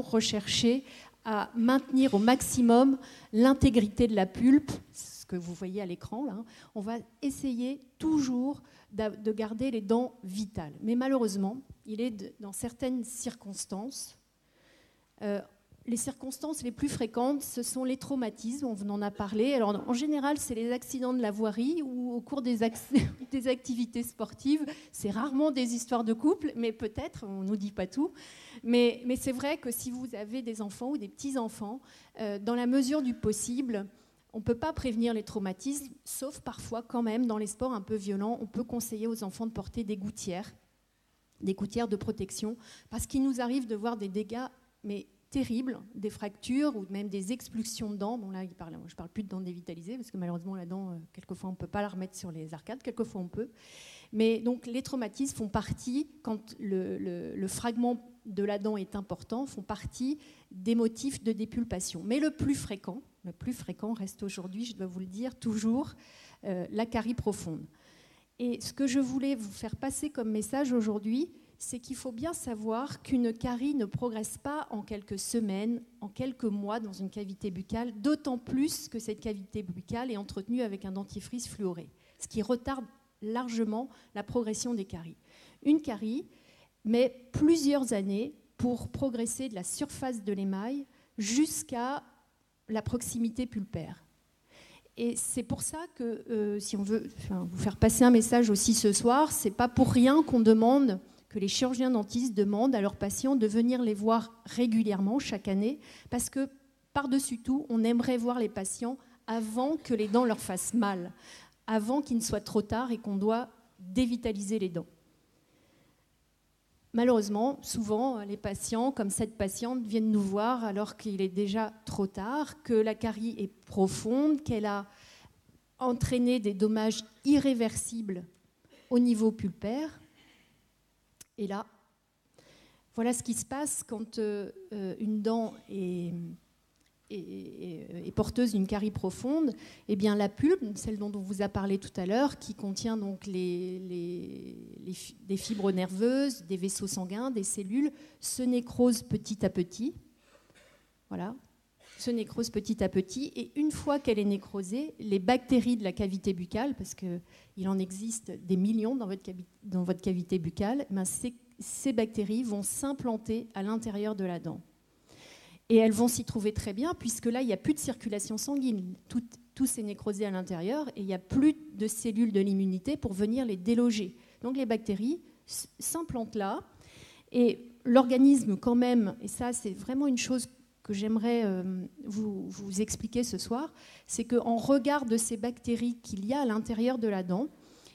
rechercher à maintenir au maximum l'intégrité de la pulpe, ce que vous voyez à l'écran là. On va essayer toujours de garder les dents vitales. Mais malheureusement, il est dans certaines circonstances, les circonstances les plus fréquentes, ce sont les traumatismes, on en a parlé. Alors, en général, c'est les accidents de la voirie ou au cours des activités sportives. C'est rarement des histoires de couple, mais peut-être, on ne nous dit pas tout. Mais c'est vrai que si vous avez des enfants ou des petits-enfants, dans la mesure du possible, on ne peut pas prévenir les traumatismes, sauf parfois quand même, dans les sports un peu violents, on peut conseiller aux enfants de porter des gouttières de protection, parce qu'il nous arrive de voir des dégâts, mais terribles, des fractures ou même des expulsions de dents. Bon là, je ne parle plus de dents dévitalisées, parce que malheureusement, la dent, quelquefois, on ne peut pas la remettre sur les arcades, quelquefois on peut. Mais donc, les traumatismes font partie, quand le fragment de la dent est important, font partie des motifs de dépulpation. Mais le plus fréquent reste aujourd'hui, je dois vous le dire, toujours la carie profonde. Et ce que je voulais vous faire passer comme message aujourd'hui, c'est qu'il faut bien savoir qu'une carie ne progresse pas en quelques semaines, en quelques mois dans une cavité buccale, d'autant plus que cette cavité buccale est entretenue avec un dentifrice fluoré, ce qui retarde largement la progression des caries. Une carie met plusieurs années pour progresser de la surface de l'émail jusqu'à la proximité pulpaire. Et c'est pour ça que, si on veut vous faire passer un message aussi ce soir, c'est pas pour rien qu'on demande, que les chirurgiens dentistes demandent à leurs patients de venir les voir régulièrement chaque année, parce que par-dessus tout, on aimerait voir les patients avant que les dents leur fassent mal, avant qu'il ne soit trop tard et qu'on doit dévitaliser les dents. Malheureusement, souvent, les patients, comme cette patiente, viennent nous voir alors qu'il est déjà trop tard, que la carie est profonde, qu'elle a entraîné des dommages irréversibles au niveau pulpaire. Et là, voilà ce qui se passe quand une dent est porteuse d'une carie profonde. Eh bien, la pulpe, celle dont on vous a parlé tout à l'heure, qui contient donc des fibres nerveuses, des vaisseaux sanguins, des cellules, se nécrose petit à petit. Voilà, se nécrose petit à petit. Et une fois qu'elle est nécrosée, les bactéries de la cavité buccale, parce qu'il en existe des millions dans votre cavité buccale, ben ces bactéries vont s'implanter à l'intérieur de la dent. Et elles vont s'y trouver très bien, puisque là, il n'y a plus de circulation sanguine. Tout s'est nécrosé à l'intérieur, et il n'y a plus de cellules de l'immunité pour venir les déloger. Donc les bactéries s'implantent là, et l'organisme quand même, et ça c'est vraiment une chose que j'aimerais vous expliquer ce soir, c'est qu'en regard de ces bactéries qu'il y a à l'intérieur de la dent,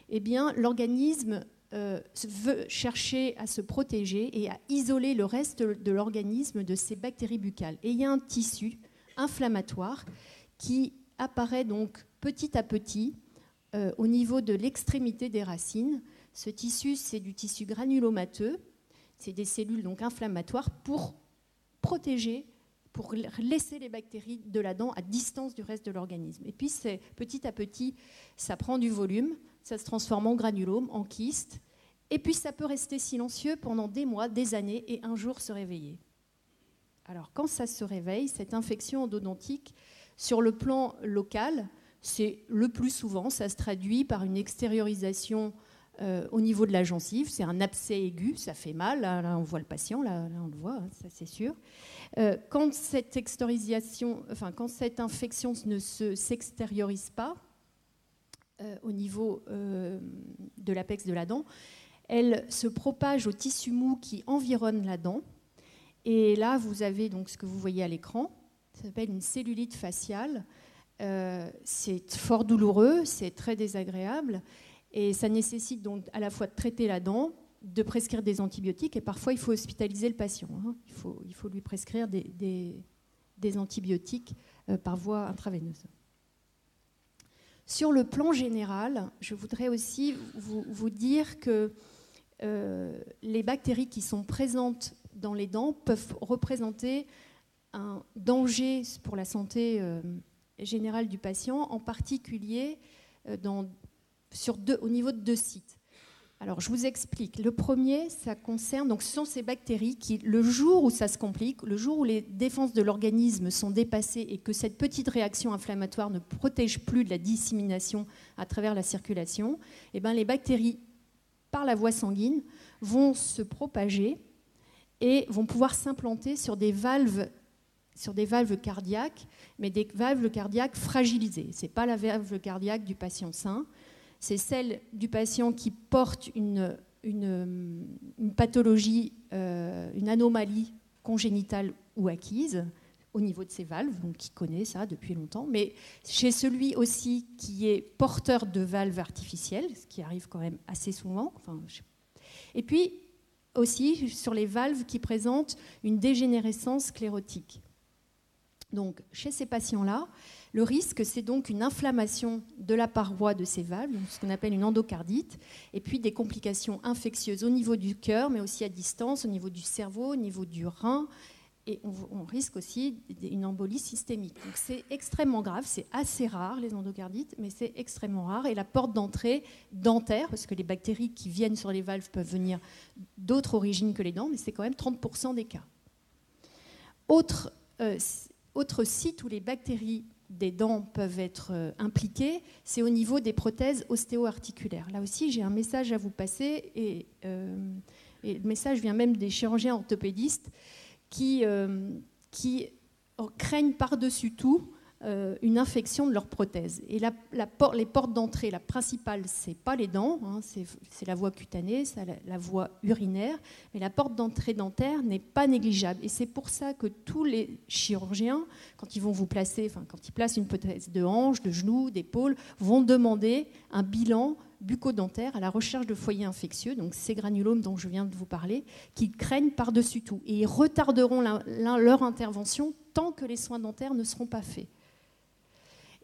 eh bien, l'organisme veut chercher à se protéger et à isoler le reste de l'organisme de ces bactéries buccales. Et il y a un tissu inflammatoire qui apparaît donc petit à petit au niveau de l'extrémité des racines. Ce tissu, c'est du tissu granulomateux, c'est des cellules donc inflammatoires pour protéger, pour laisser les bactéries de la dent à distance du reste de l'organisme. Et puis petit à petit, ça prend du volume, ça se transforme en granulome, en kyste, et puis ça peut rester silencieux pendant des mois, des années, et un jour se réveiller. Alors quand ça se réveille, cette infection endodontique, sur le plan local, c'est le plus souvent, ça se traduit par une extériorisation au niveau de la gencive, c'est un abcès aigu, ça fait mal, là on voit le patient, là on le voit, ça c'est sûr. Quand cette infection ne s'extériorise pas au niveau de l'apex de la dent, elle se propage au tissu mou qui environne la dent. Et là, vous avez donc ce que vous voyez à l'écran, ça s'appelle une cellulite faciale. C'est fort douloureux, c'est très désagréable. Et ça nécessite donc à la fois de traiter la dent, de prescrire des antibiotiques, et parfois il faut hospitaliser le patient. Il faut lui prescrire des antibiotiques par voie intraveineuse. Sur le plan général, je voudrais aussi vous dire que les bactéries qui sont présentes dans les dents peuvent représenter un danger pour la santé générale du patient, en particulier au niveau de 2 sites. Alors, je vous explique. Le premier, ça concerne, donc, ce sont ces bactéries qui, le jour où ça se complique, le jour où les défenses de l'organisme sont dépassées et que cette petite réaction inflammatoire ne protège plus de la dissémination à travers la circulation, eh bien, les bactéries, par la voie sanguine, vont se propager et vont pouvoir s'implanter sur des valves cardiaques, mais des valves cardiaques fragilisées. Ce n'est pas la valve cardiaque du patient sain, c'est celle du patient qui porte une pathologie, une anomalie congénitale ou acquise au niveau de ses valves, donc qui connaît ça depuis longtemps, mais chez celui aussi qui est porteur de valves artificielles, ce qui arrive quand même assez souvent. Et puis aussi sur les valves qui présentent une dégénérescence sclérotique. Donc chez ces patients-là, le risque, c'est donc une inflammation de la paroi de ces valves, ce qu'on appelle une endocardite, et puis des complications infectieuses au niveau du cœur, mais aussi à distance, au niveau du cerveau, au niveau du rein, et on risque aussi une embolie systémique. Donc c'est extrêmement grave, c'est assez rare les endocardites, mais c'est extrêmement rare. Et la porte d'entrée dentaire, parce que les bactéries qui viennent sur les valves peuvent venir d'autres origines que les dents, mais c'est quand même 30% des cas. Autre site où les bactéries des dents peuvent être impliquées, c'est au niveau des prothèses ostéo-articulaires. Là aussi, j'ai un message à vous passer, et le message vient même des chirurgiens orthopédistes qui craignent par-dessus tout une infection de leur prothèse. Et les portes d'entrée, la principale, ce n'est pas les dents, hein, c'est la voie cutanée, c'est la voie urinaire, mais la porte d'entrée dentaire n'est pas négligeable. Et c'est pour ça que tous les chirurgiens, quand ils vont vous placer, quand ils placent une prothèse de hanche, de genou, d'épaule, vont demander un bilan bucco-dentaire à la recherche de foyers infectieux, donc ces granulomes dont je viens de vous parler, qu'ils craignent par-dessus tout. Et ils retarderont leur intervention tant que les soins dentaires ne seront pas faits.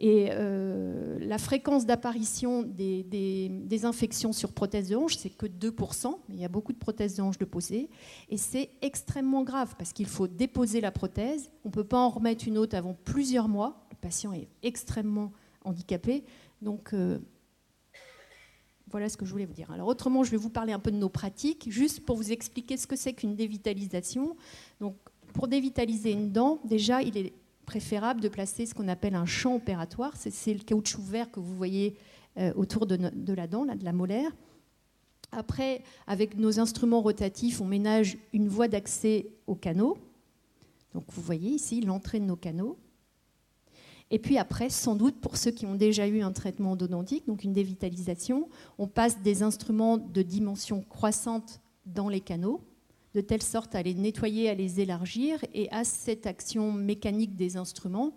Et la fréquence d'apparition des infections sur prothèse de hanche, c'est que 2%, mais il y a beaucoup de prothèses de hanche de poser, et c'est extrêmement grave parce qu'il faut déposer la prothèse, on ne peut pas en remettre une autre avant plusieurs mois, le patient est extrêmement handicapé, donc voilà ce que je voulais vous dire. Alors autrement, je vais vous parler un peu de nos pratiques, juste pour vous expliquer ce que c'est qu'une dévitalisation. Donc pour dévitaliser une dent, déjà il est préférable de placer ce qu'on appelle un champ opératoire. C'est le caoutchouc vert que vous voyez autour de la dent, là, de la molaire. Après, avec nos instruments rotatifs, on ménage une voie d'accès au canaux. Donc vous voyez ici l'entrée de nos canaux. Et puis après, sans doute, pour ceux qui ont déjà eu un traitement endodontique, donc une dévitalisation, on passe des instruments de dimension croissante dans les canaux, de telle sorte à les nettoyer, à les élargir, et à cette action mécanique des instruments,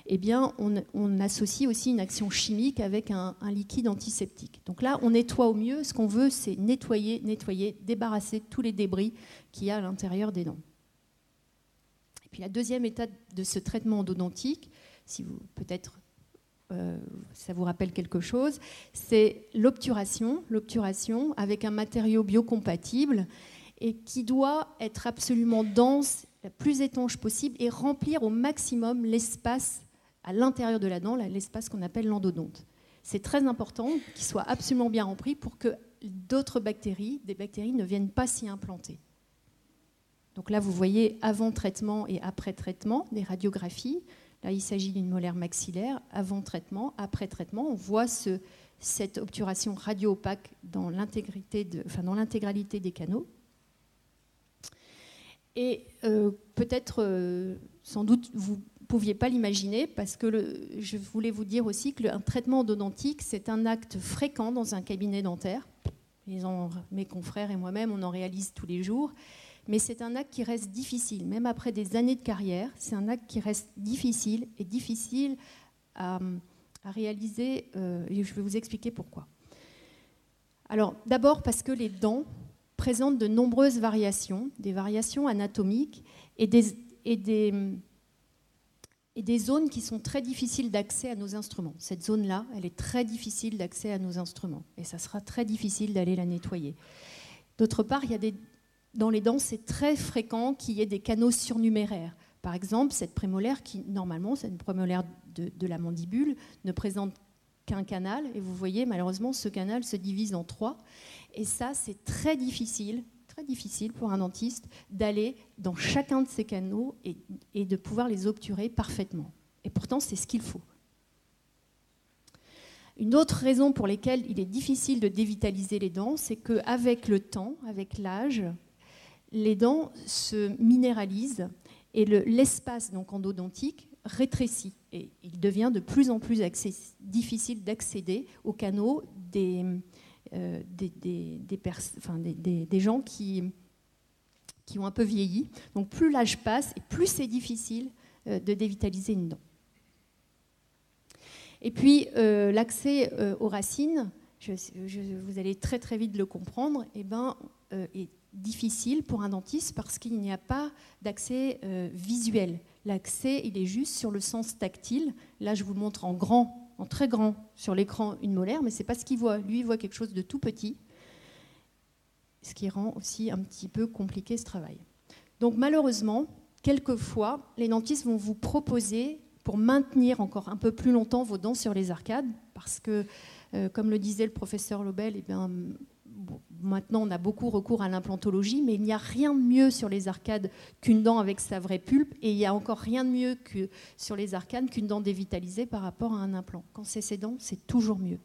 eh bien, on associe aussi une action chimique avec un liquide antiseptique. Donc là, on nettoie au mieux. Ce qu'on veut, c'est nettoyer, débarrasser tous les débris qu'il y a à l'intérieur des dents. Et puis la deuxième étape de ce traitement endodontique, si vous peut-être ça vous rappelle quelque chose, c'est l'obturation avec un matériau biocompatible et qui doit être absolument dense, la plus étanche possible, et remplir au maximum l'espace à l'intérieur de la dent, l'espace qu'on appelle l'endodonte. C'est très important qu'il soit absolument bien rempli pour que d'autres bactéries, des bactéries, ne viennent pas s'y implanter. Donc là, vous voyez avant traitement et après traitement, des radiographies. Là, il s'agit d'une molaire maxillaire. Avant traitement, après traitement, on voit cette obturation radio-opaque dans l'intégralité des canaux. Et peut-être, sans doute, vous ne pouviez pas l'imaginer, parce que je voulais vous dire aussi qu'un traitement endodontique, c'est un acte fréquent dans un cabinet dentaire. Mes confrères et moi-même, on en réalise tous les jours. Mais c'est un acte qui reste difficile, même après des années de carrière. C'est un acte qui reste difficile à réaliser, et je vais vous expliquer pourquoi. Alors, d'abord parce que les dents présentent de nombreuses variations, des variations anatomiques et des zones qui sont très difficiles d'accès à nos instruments. Cette zone-là, elle est très difficile d'accès à nos instruments et ça sera très difficile d'aller la nettoyer. D'autre part, dans les dents, c'est très fréquent qu'il y ait des canaux surnuméraires. Par exemple, cette prémolaire qui, normalement, c'est une prémolaire de la mandibule, ne présente qu'un canal. Et vous voyez, malheureusement, ce canal se divise en 3. Et ça, c'est très difficile pour un dentiste d'aller dans chacun de ces canaux et de pouvoir les obturer parfaitement. Et pourtant, c'est ce qu'il faut. Une autre raison pour laquelle il est difficile de dévitaliser les dents, c'est qu'avec le temps, avec l'âge, les dents se minéralisent et l'espace donc endodontique rétrécit. Et il devient de plus en plus difficile d'accéder aux canaux des gens qui ont un peu vieilli. Donc plus l'âge passe et plus c'est difficile de dévitaliser une dent. Et puis l'accès aux racines, vous allez très très vite le comprendre, est difficile pour un dentiste parce qu'il n'y a pas d'accès visuel. L'accès, il est juste sur le sens tactile. Là, je vous montre en très grand sur l'écran une molaire, mais ce n'est pas ce qu'il voit. Lui, il voit quelque chose de tout petit, ce qui rend aussi un petit peu compliqué ce travail. Donc malheureusement, quelquefois, les dentistes vont vous proposer, pour maintenir encore un peu plus longtemps vos dents sur les arcades, parce que, comme le disait le professeur Lobel, maintenant, on a beaucoup recours à l'implantologie, mais il n'y a rien de mieux sur les arcades qu'une dent avec sa vraie pulpe, et il n'y a encore rien de mieux que sur les arcades qu'une dent dévitalisée par rapport à un implant. Quand c'est ces dents, c'est toujours mieux.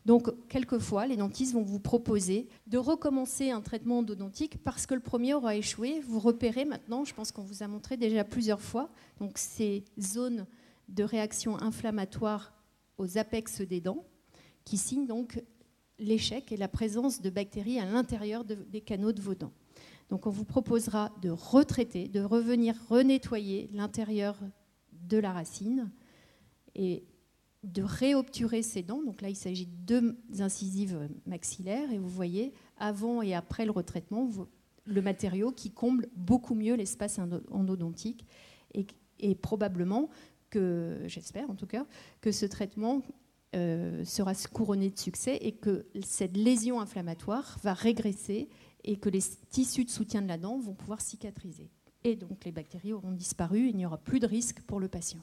Donc, quelquefois, les dentistes vont vous proposer de recommencer un traitement endodontique parce que le premier aura échoué. Vous repérez maintenant, je pense qu'on vous a montré déjà plusieurs fois, donc ces zones de réaction inflammatoire aux apex des dents qui signent donc l'échec et la présence de bactéries à l'intérieur des canaux de vos dents. Donc, on vous proposera de retraiter, de revenir renettoyer l'intérieur de la racine et de réobturer ces dents. Donc là, il s'agit de 2 incisives maxillaires et vous voyez, avant et après le retraitement, le matériau qui comble beaucoup mieux l'espace endodontique et probablement que, j'espère en tout cas, que ce traitement sera couronné de succès et que cette lésion inflammatoire va régresser et que les tissus de soutien de la dent vont pouvoir cicatriser. Et donc les bactéries auront disparu et il n'y aura plus de risque pour le patient.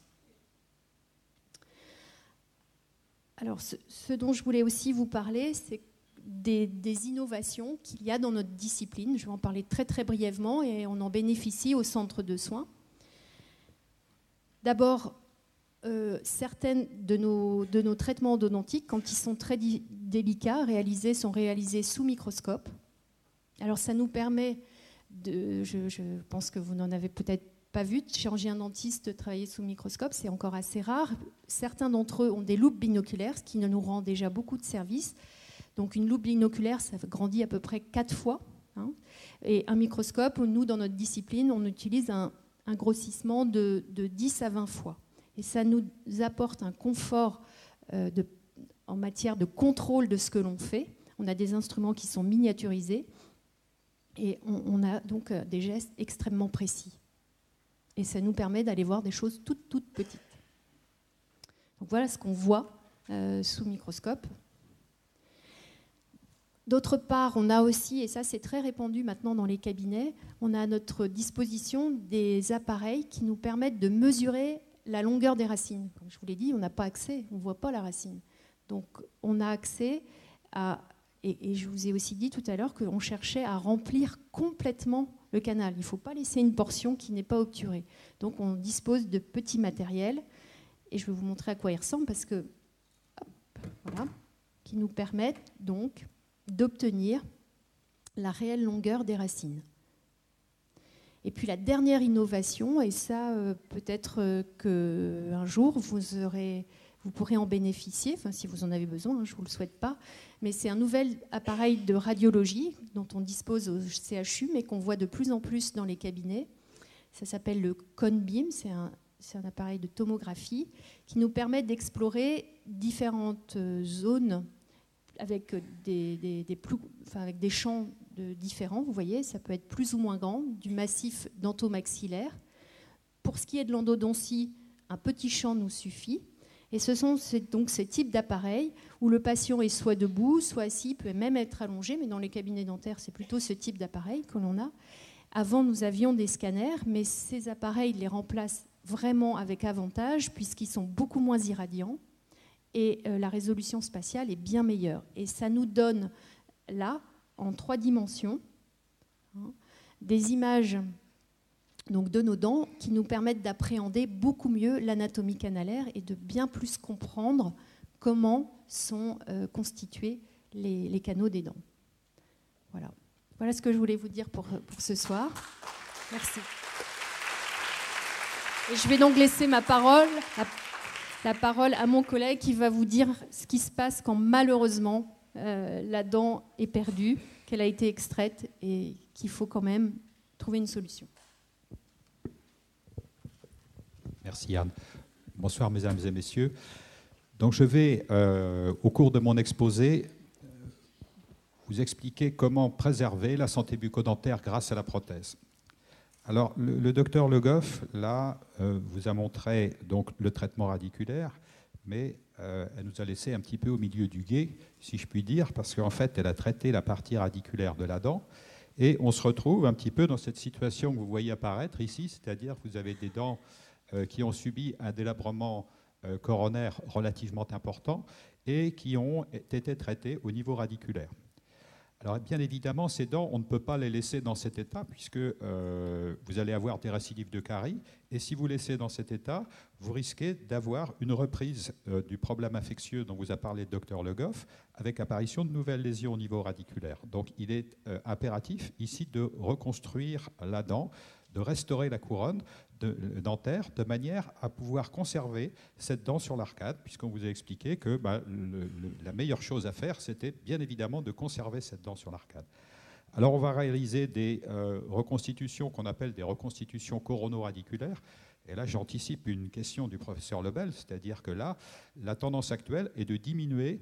Alors, ce dont je voulais aussi vous parler, c'est des innovations qu'il y a dans notre discipline. Je vais en parler très très brièvement et on en bénéficie au centre de soins. D'abord, certaines de nos traitements endodontiques, quand ils sont très délicats, sont réalisés sous microscope. Alors, ça nous permet je pense que vous n'en avez peut-être pas vu de chirurgien dentiste travailler sous microscope, c'est encore assez rare. Certains d'entre eux ont des loupes binoculaires, ce qui nous rend déjà beaucoup de services. Donc une loupe binoculaire, ça grandit à peu près 4 fois. Hein. Et un microscope, nous, dans notre discipline, on utilise un grossissement de 10 à 20 fois. Et ça nous apporte un confort en matière de contrôle de ce que l'on fait. On a des instruments qui sont miniaturisés et on a donc des gestes extrêmement précis. Et ça nous permet d'aller voir des choses toutes petites. Donc voilà ce qu'on voit sous microscope. D'autre part, on a aussi, et ça c'est très répandu maintenant dans les cabinets, on a à notre disposition des appareils qui nous permettent de mesurer la longueur des racines. Comme je vous l'ai dit, on n'a pas accès, on ne voit pas la racine. Donc on a accès à... Et je vous ai aussi dit tout à l'heure qu'on cherchait à remplir complètement le canal. Il ne faut pas laisser une portion qui n'est pas obturée. Donc on dispose de petits matériels, et je vais vous montrer à quoi ils ressemblent, parce que, voilà, qui nous permettent donc d'obtenir la réelle longueur des racines. Et puis la dernière innovation, et ça peut-être qu'un jour vous pourrez en bénéficier, enfin, si vous en avez besoin, hein, je ne vous le souhaite pas, mais c'est un nouvel appareil de radiologie dont on dispose au CHU, mais qu'on voit de plus en plus dans les cabinets. Ça s'appelle le ConBeam, c'est un appareil de tomographie qui nous permet d'explorer différentes zones avec avec des champs différents. Vous voyez, ça peut être plus ou moins grand, du massif dentomaxillaire. Pour ce qui est de l'endodontie, un petit champ nous suffit. Et ce sont donc ces types d'appareils où le patient est soit debout, soit assis, peut même être allongé, mais dans les cabinets dentaires, c'est plutôt ce type d'appareil que l'on a. Avant, nous avions des scanners, mais ces appareils les remplacent vraiment avec avantage puisqu'ils sont beaucoup moins irradiants et la résolution spatiale est bien meilleure. Et ça nous donne là, en 3 dimensions, des images donc de nos dents qui nous permettent d'appréhender beaucoup mieux l'anatomie canalaire et de bien plus comprendre comment sont constitués les canaux des dents. Voilà. Voilà ce que je voulais vous dire pour ce soir. Merci. Et je vais donc laisser la parole à mon collègue qui va vous dire ce qui se passe quand malheureusement la dent est perdue, qu'elle a été extraite et qu'il faut quand même trouver une solution. Merci Yann. Bonsoir mesdames et messieurs. Donc je vais, au cours de mon exposé, vous expliquer comment préserver la santé bucco-dentaire grâce à la prothèse. Alors le docteur Le Goff, là, vous a montré donc, le traitement radiculaire, mais elle nous a laissé un petit peu au milieu du gué, si je puis dire, parce qu'en fait, elle a traité la partie radiculaire de la dent, et on se retrouve un petit peu dans cette situation que vous voyez apparaître ici, c'est-à-dire que vous avez des dents qui ont subi un délabrement coronaire relativement important et qui ont été traitées au niveau radiculaire. Alors bien évidemment, ces dents, on ne peut pas les laisser dans cet état puisque vous allez avoir des récidives de caries. Et si vous laissez dans cet état, vous risquez d'avoir une reprise du problème infectieux dont vous a parlé le docteur Le Goff, avec apparition de nouvelles lésions au niveau radiculaire. Donc il est impératif ici de reconstruire la dent, de restaurer la couronne dentaire de manière à pouvoir conserver cette dent sur l'arcade, puisqu'on vous a expliqué que la meilleure chose à faire, c'était bien évidemment de conserver cette dent sur l'arcade. Alors on va réaliser des reconstitutions qu'on appelle des reconstitutions corono-radiculaires. Et là, j'anticipe une question du professeur Lebel, c'est-à-dire que là, la tendance actuelle est de diminuer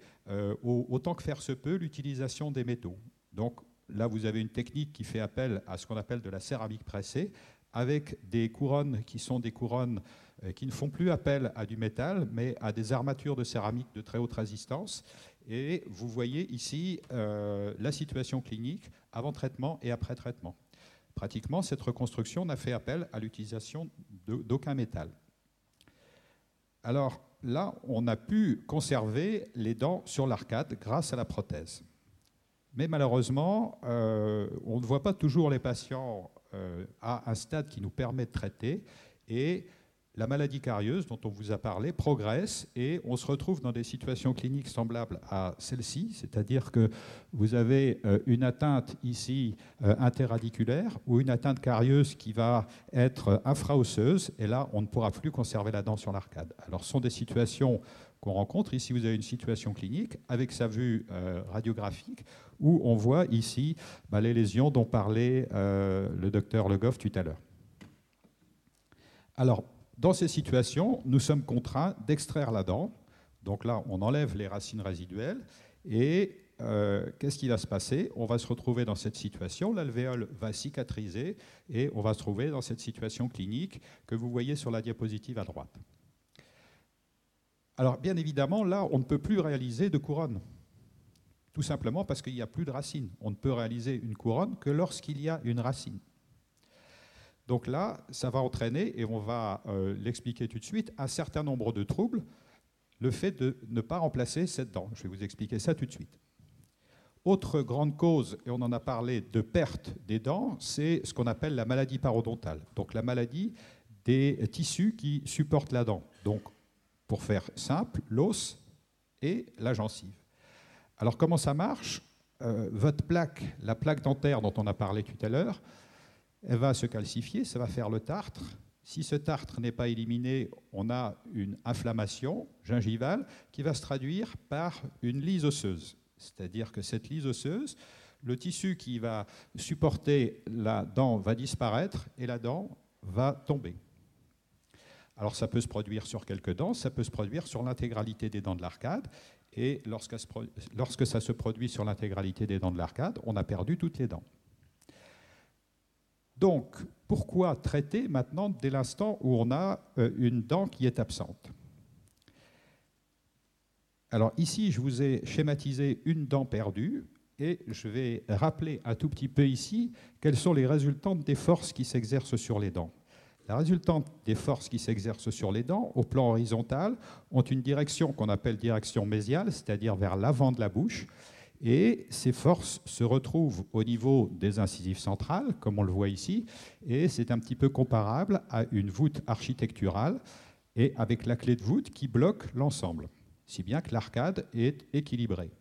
autant que faire se peut l'utilisation des métaux. Donc là, vous avez une technique qui fait appel à ce qu'on appelle de la céramique pressée, avec des couronnes qui sont des couronnes qui ne font plus appel à du métal, mais à des armatures de céramique de très haute résistance. Et vous voyez ici la situation clinique avant traitement et après traitement. Pratiquement, cette reconstruction n'a fait appel à l'utilisation d'aucun métal. Alors là, on a pu conserver les dents sur l'arcade grâce à la prothèse. Mais malheureusement, on ne voit pas toujours les patients à un stade qui nous permet de traiter, et la maladie carieuse dont on vous a parlé progresse et on se retrouve dans des situations cliniques semblables à celle-ci, c'est-à-dire que vous avez une atteinte ici interradiculaire ou une atteinte carieuse qui va être infraosseuse, et là on ne pourra plus conserver la dent sur l'arcade. Alors ce sont des situations qu'on rencontre. Ici vous avez une situation clinique avec sa vue radiographique où on voit ici les lésions dont parlait le docteur Le Goff tout à l'heure. Alors, dans ces situations, nous sommes contraints d'extraire la dent. Donc là, on enlève les racines résiduelles. Et qu'est-ce qui va se passer? On va se retrouver dans cette situation. L'alvéole va cicatriser et on va se trouver dans cette situation clinique que vous voyez sur la diapositive à droite. Alors, bien évidemment, là, on ne peut plus réaliser de couronne. Tout simplement parce qu'il n'y a plus de racines. On ne peut réaliser une couronne que lorsqu'il y a une racine. Donc là, ça va entraîner, et on va l'expliquer tout de suite, un certain nombre de troubles, le fait de ne pas remplacer cette dent. Je vais vous expliquer ça tout de suite. Autre grande cause, et on en a parlé, de perte des dents, c'est ce qu'on appelle la maladie parodontale. Donc la maladie des tissus qui supportent la dent. Donc, pour faire simple, l'os et la gencive. Alors comment ça marche? Votre plaque, la plaque dentaire dont on a parlé tout à l'heure, elle va se calcifier, ça va faire le tartre. Si ce tartre n'est pas éliminé, on a une inflammation gingivale qui va se traduire par une lyse osseuse. C'est-à-dire que cette lyse osseuse, le tissu qui va supporter la dent va disparaître et la dent va tomber. Alors ça peut se produire sur quelques dents, ça peut se produire sur l'intégralité des dents de l'arcade. Et lorsque ça se produit sur l'intégralité des dents de l'arcade, on a perdu toutes les dents. Donc, pourquoi traiter maintenant dès l'instant où on a une dent qui est absente? Alors ici, je vous ai schématisé une dent perdue et je vais rappeler un tout petit peu ici quelles sont les résultantes des forces qui s'exercent sur les dents. La résultante des forces qui s'exercent sur les dents, au plan horizontal, ont une direction qu'on appelle direction mésiale, c'est-à-dire vers l'avant de la bouche. Et ces forces se retrouvent au niveau des incisives centrales, comme on le voit ici, et c'est un petit peu comparable à une voûte architecturale, et avec la clé de voûte qui bloque l'ensemble, si bien que l'arcade est équilibrée.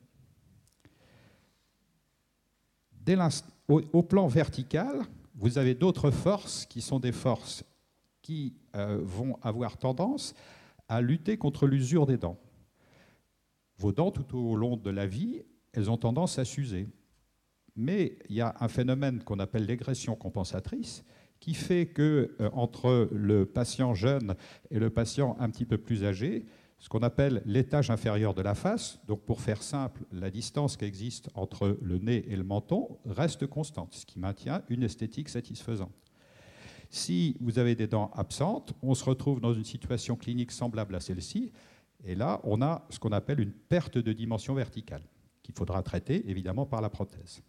Au plan vertical, vous avez d'autres forces qui sont des forces qui vont avoir tendance à lutter contre l'usure des dents. Vos dents, tout au long de la vie, elles ont tendance à s'user. Mais il y a un phénomène qu'on appelle l'égression compensatrice qui fait qu'entre le patient jeune et le patient un petit peu plus âgé, ce qu'on appelle l'étage inférieur de la face, donc pour faire simple, la distance qui existe entre le nez et le menton reste constante, ce qui maintient une esthétique satisfaisante. Si vous avez des dents absentes, on se retrouve dans une situation clinique semblable à celle-ci, et là, on a ce qu'on appelle une perte de dimension verticale, qu'il faudra traiter évidemment par la prothèse.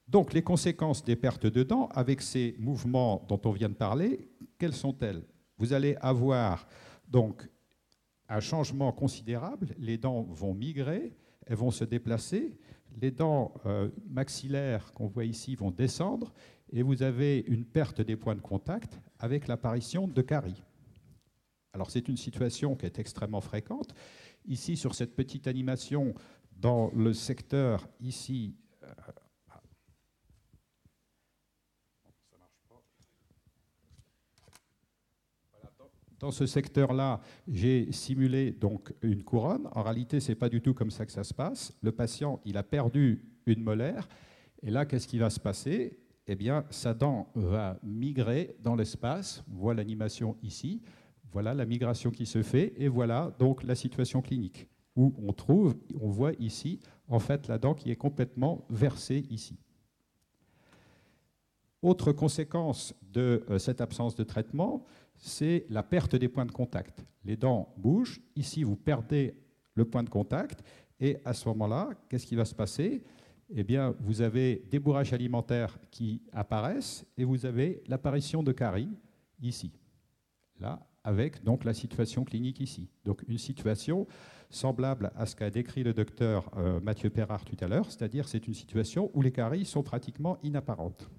Donc les conséquences des pertes de dents avec ces mouvements dont on vient de parler, quelles sont-elles? Vous allez avoir donc un changement considérable, les dents vont migrer elles vont se déplacer, les dents maxillaires qu'on voit ici vont descendre, et vous avez une perte des points de contact avec l'apparition de caries. Alors c'est une situation qui est extrêmement fréquente. Ici, sur cette petite animation, dans le secteur ici, dans ce secteur-là, j'ai simulé donc une couronne. En réalité, ce n'est pas du tout comme ça que ça se passe. Le patient, il a perdu une molaire. Et là, qu'est-ce qui va se passer? Eh bien, sa dent va migrer dans l'espace. On voit l'animation ici. Voilà la migration qui se fait. Et voilà donc la situation clinique, où on voit ici, en fait, la dent qui est complètement versée ici. Autre conséquence de cette absence de traitement, c'est la perte des points de contact. Les dents bougent, ici vous perdez le point de contact, et à ce moment-là, qu'est-ce qui va se passer? Eh bien, vous avez des bourrages alimentaires qui apparaissent, et vous avez l'apparition de caries ici, là, avec donc la situation clinique ici. Donc une situation semblable à ce qu'a décrit le docteur Mathieu Perrard tout à l'heure, c'est-à-dire c'est une situation où les caries sont pratiquement inapparentes.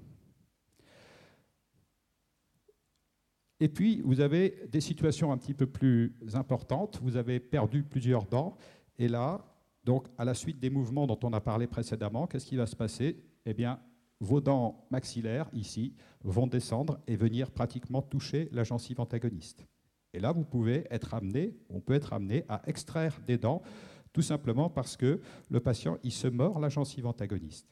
Et puis, vous avez des situations un petit peu plus importantes. Vous avez perdu plusieurs dents. Et là, donc, à la suite des mouvements dont on a parlé précédemment, qu'est-ce qui va se passer? Eh bien, vos dents maxillaires, ici, vont descendre et venir pratiquement toucher la gencive antagoniste. Et là, on peut être amené à extraire des dents, tout simplement parce que le patient, il se mord la gencive antagoniste.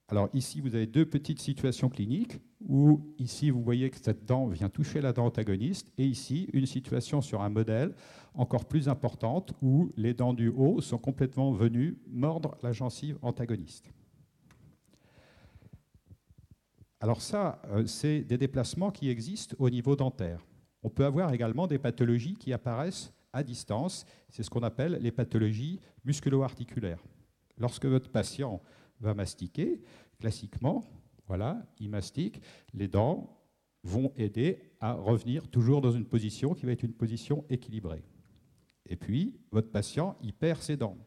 Alors ici, vous avez deux petites situations cliniques où ici, vous voyez que cette dent vient toucher la dent antagoniste et ici, une situation sur un modèle encore plus importante où les dents du haut sont complètement venues mordre la gencive antagoniste. Alors ça, c'est des déplacements qui existent au niveau dentaire. On peut avoir également des pathologies qui apparaissent à distance. C'est ce qu'on appelle les pathologies musculo-articulaires. Lorsque votre patient va mastiquer, classiquement, voilà, il mastique, les dents vont aider à revenir toujours dans une position qui va être une position équilibrée. Et puis, votre patient, il perd ses dents.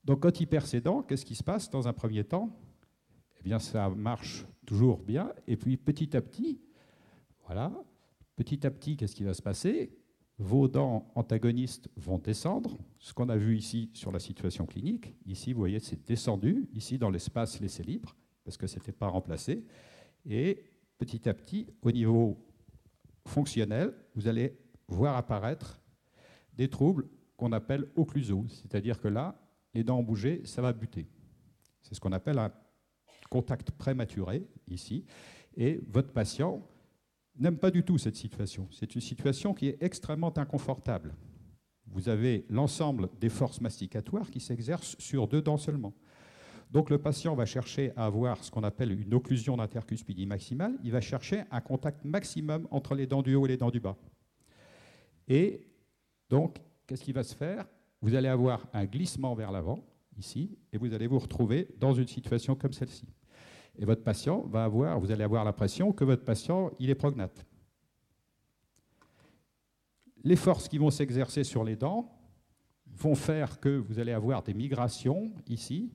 Donc, quand il perd ses dents, qu'est-ce qui se passe dans un premier temps? Eh bien, ça marche toujours bien. Et puis, petit à petit, voilà, qu'est-ce qui va se passer? Vos dents antagonistes vont descendre, ce qu'on a vu ici sur la situation clinique. Ici, vous voyez, c'est descendu, ici dans l'espace laissé libre, parce que ce n'était pas remplacé. Et petit à petit, au niveau fonctionnel, vous allez voir apparaître des troubles qu'on appelle occlusaux, c'est-à-dire que là, les dents ont bougé, ça va buter. C'est ce qu'on appelle un contact prématuré, ici. Et votre patient n'aime pas du tout cette situation. C'est une situation qui est extrêmement inconfortable. Vous avez l'ensemble des forces masticatoires qui s'exercent sur deux dents seulement. Donc le patient va chercher à avoir ce qu'on appelle une occlusion d'intercuspidie maximale. Il va chercher un contact maximum entre les dents du haut et les dents du bas. Et donc, qu'est-ce qui va se faire? Vous allez avoir un glissement vers l'avant, ici, et vous allez vous retrouver dans une situation comme celle-ci. Et votre patient va avoir, vous allez avoir l'impression que votre patient, il est prognate. Les forces qui vont s'exercer sur les dents vont faire que vous allez avoir des migrations ici,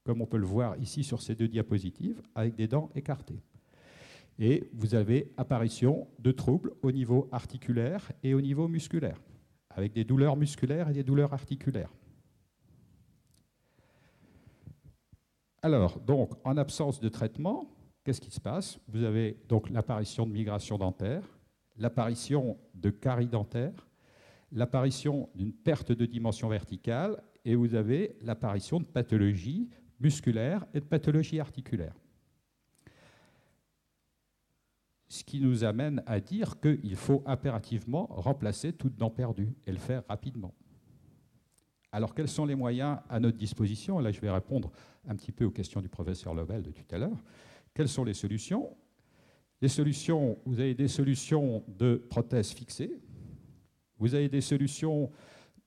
comme on peut le voir ici sur ces deux diapositives, avec des dents écartées. Et vous avez apparition de troubles au niveau articulaire et au niveau musculaire, avec des douleurs musculaires et des douleurs articulaires. Alors, donc, en absence de traitement, qu'est-ce qui se passe? Vous avez donc l'apparition de migration dentaire, l'apparition de caries dentaires, l'apparition d'une perte de dimension verticale, et vous avez l'apparition de pathologies musculaires et de pathologies articulaires. Ce qui nous amène à dire qu'il faut impérativement remplacer toute dent perdue et le faire rapidement. Alors, quels sont les moyens à notre disposition? Là, je vais répondre un petit peu aux questions du professeur Lobel de tout à l'heure. Quelles sont les solutions? Les solutions, vous avez des solutions de prothèses fixées. Vous avez des solutions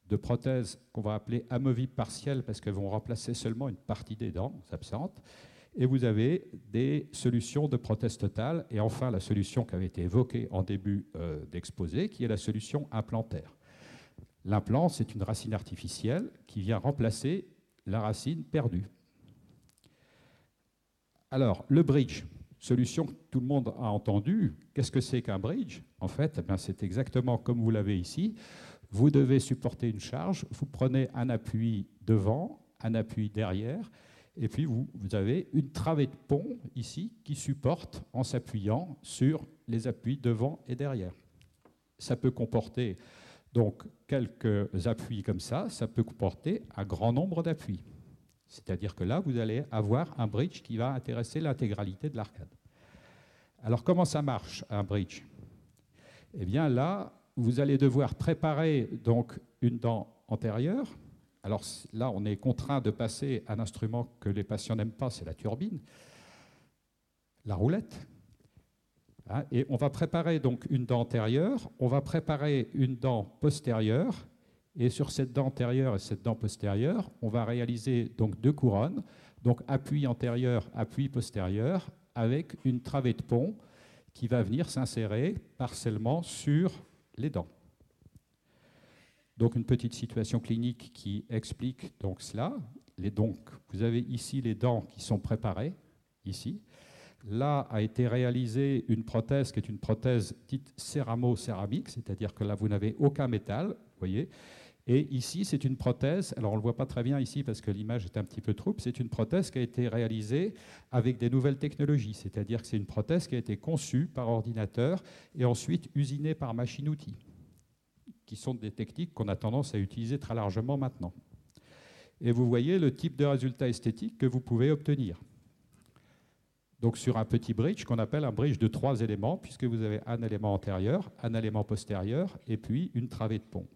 de prothèses qu'on va appeler amovibles partielles parce qu'elles vont remplacer seulement une partie des dents absentes. Et vous avez des solutions de prothèses totales. Et enfin, la solution qui avait été évoquée en début d'exposé, qui est la solution implantaire. L'implant, c'est une racine artificielle qui vient remplacer la racine perdue. Alors, le bridge, solution que tout le monde a entendue. Qu'est-ce que c'est qu'un bridge? En fait, c'est exactement comme vous l'avez ici. Vous devez supporter une charge, vous prenez un appui devant, un appui derrière, et puis vous avez une travée de pont ici qui supporte en s'appuyant sur les appuis devant et derrière. Ça peut comporter donc quelques appuis comme ça peut comporter un grand nombre d'appuis. C'est-à-dire que là, vous allez avoir un bridge qui va intéresser l'intégralité de l'arcade. Alors, comment ça marche, un bridge? Eh bien, là, vous allez devoir préparer donc une dent antérieure. Alors là, on est contraint de passer à un instrument que les patients n'aiment pas, c'est la turbine, la roulette. Et on va préparer donc une dent antérieure, on va préparer une dent postérieure, et sur cette dent antérieure et cette dent postérieure, on va réaliser donc 2 couronnes, donc appui antérieur, appui postérieur, avec une travée de pont qui va venir s'insérer partiellement sur les dents. Donc une petite situation clinique qui explique donc cela. Donc, vous avez ici les dents qui sont préparées, ici. Là a été réalisée une prothèse qui est une prothèse dite céramo-céramique, c'est-à-dire que là, vous n'avez aucun métal, vous voyez. Et ici, c'est une prothèse, alors on ne le voit pas très bien ici parce que l'image est un petit peu trouble, c'est une prothèse qui a été réalisée avec des nouvelles technologies, c'est-à-dire que c'est une prothèse qui a été conçue par ordinateur et ensuite usinée par machine-outil, qui sont des techniques qu'on a tendance à utiliser très largement maintenant. Et vous voyez le type de résultat esthétique que vous pouvez obtenir. Donc sur un petit bridge qu'on appelle un bridge de 3 éléments, puisque vous avez un élément antérieur, un élément postérieur et puis une travée de pont.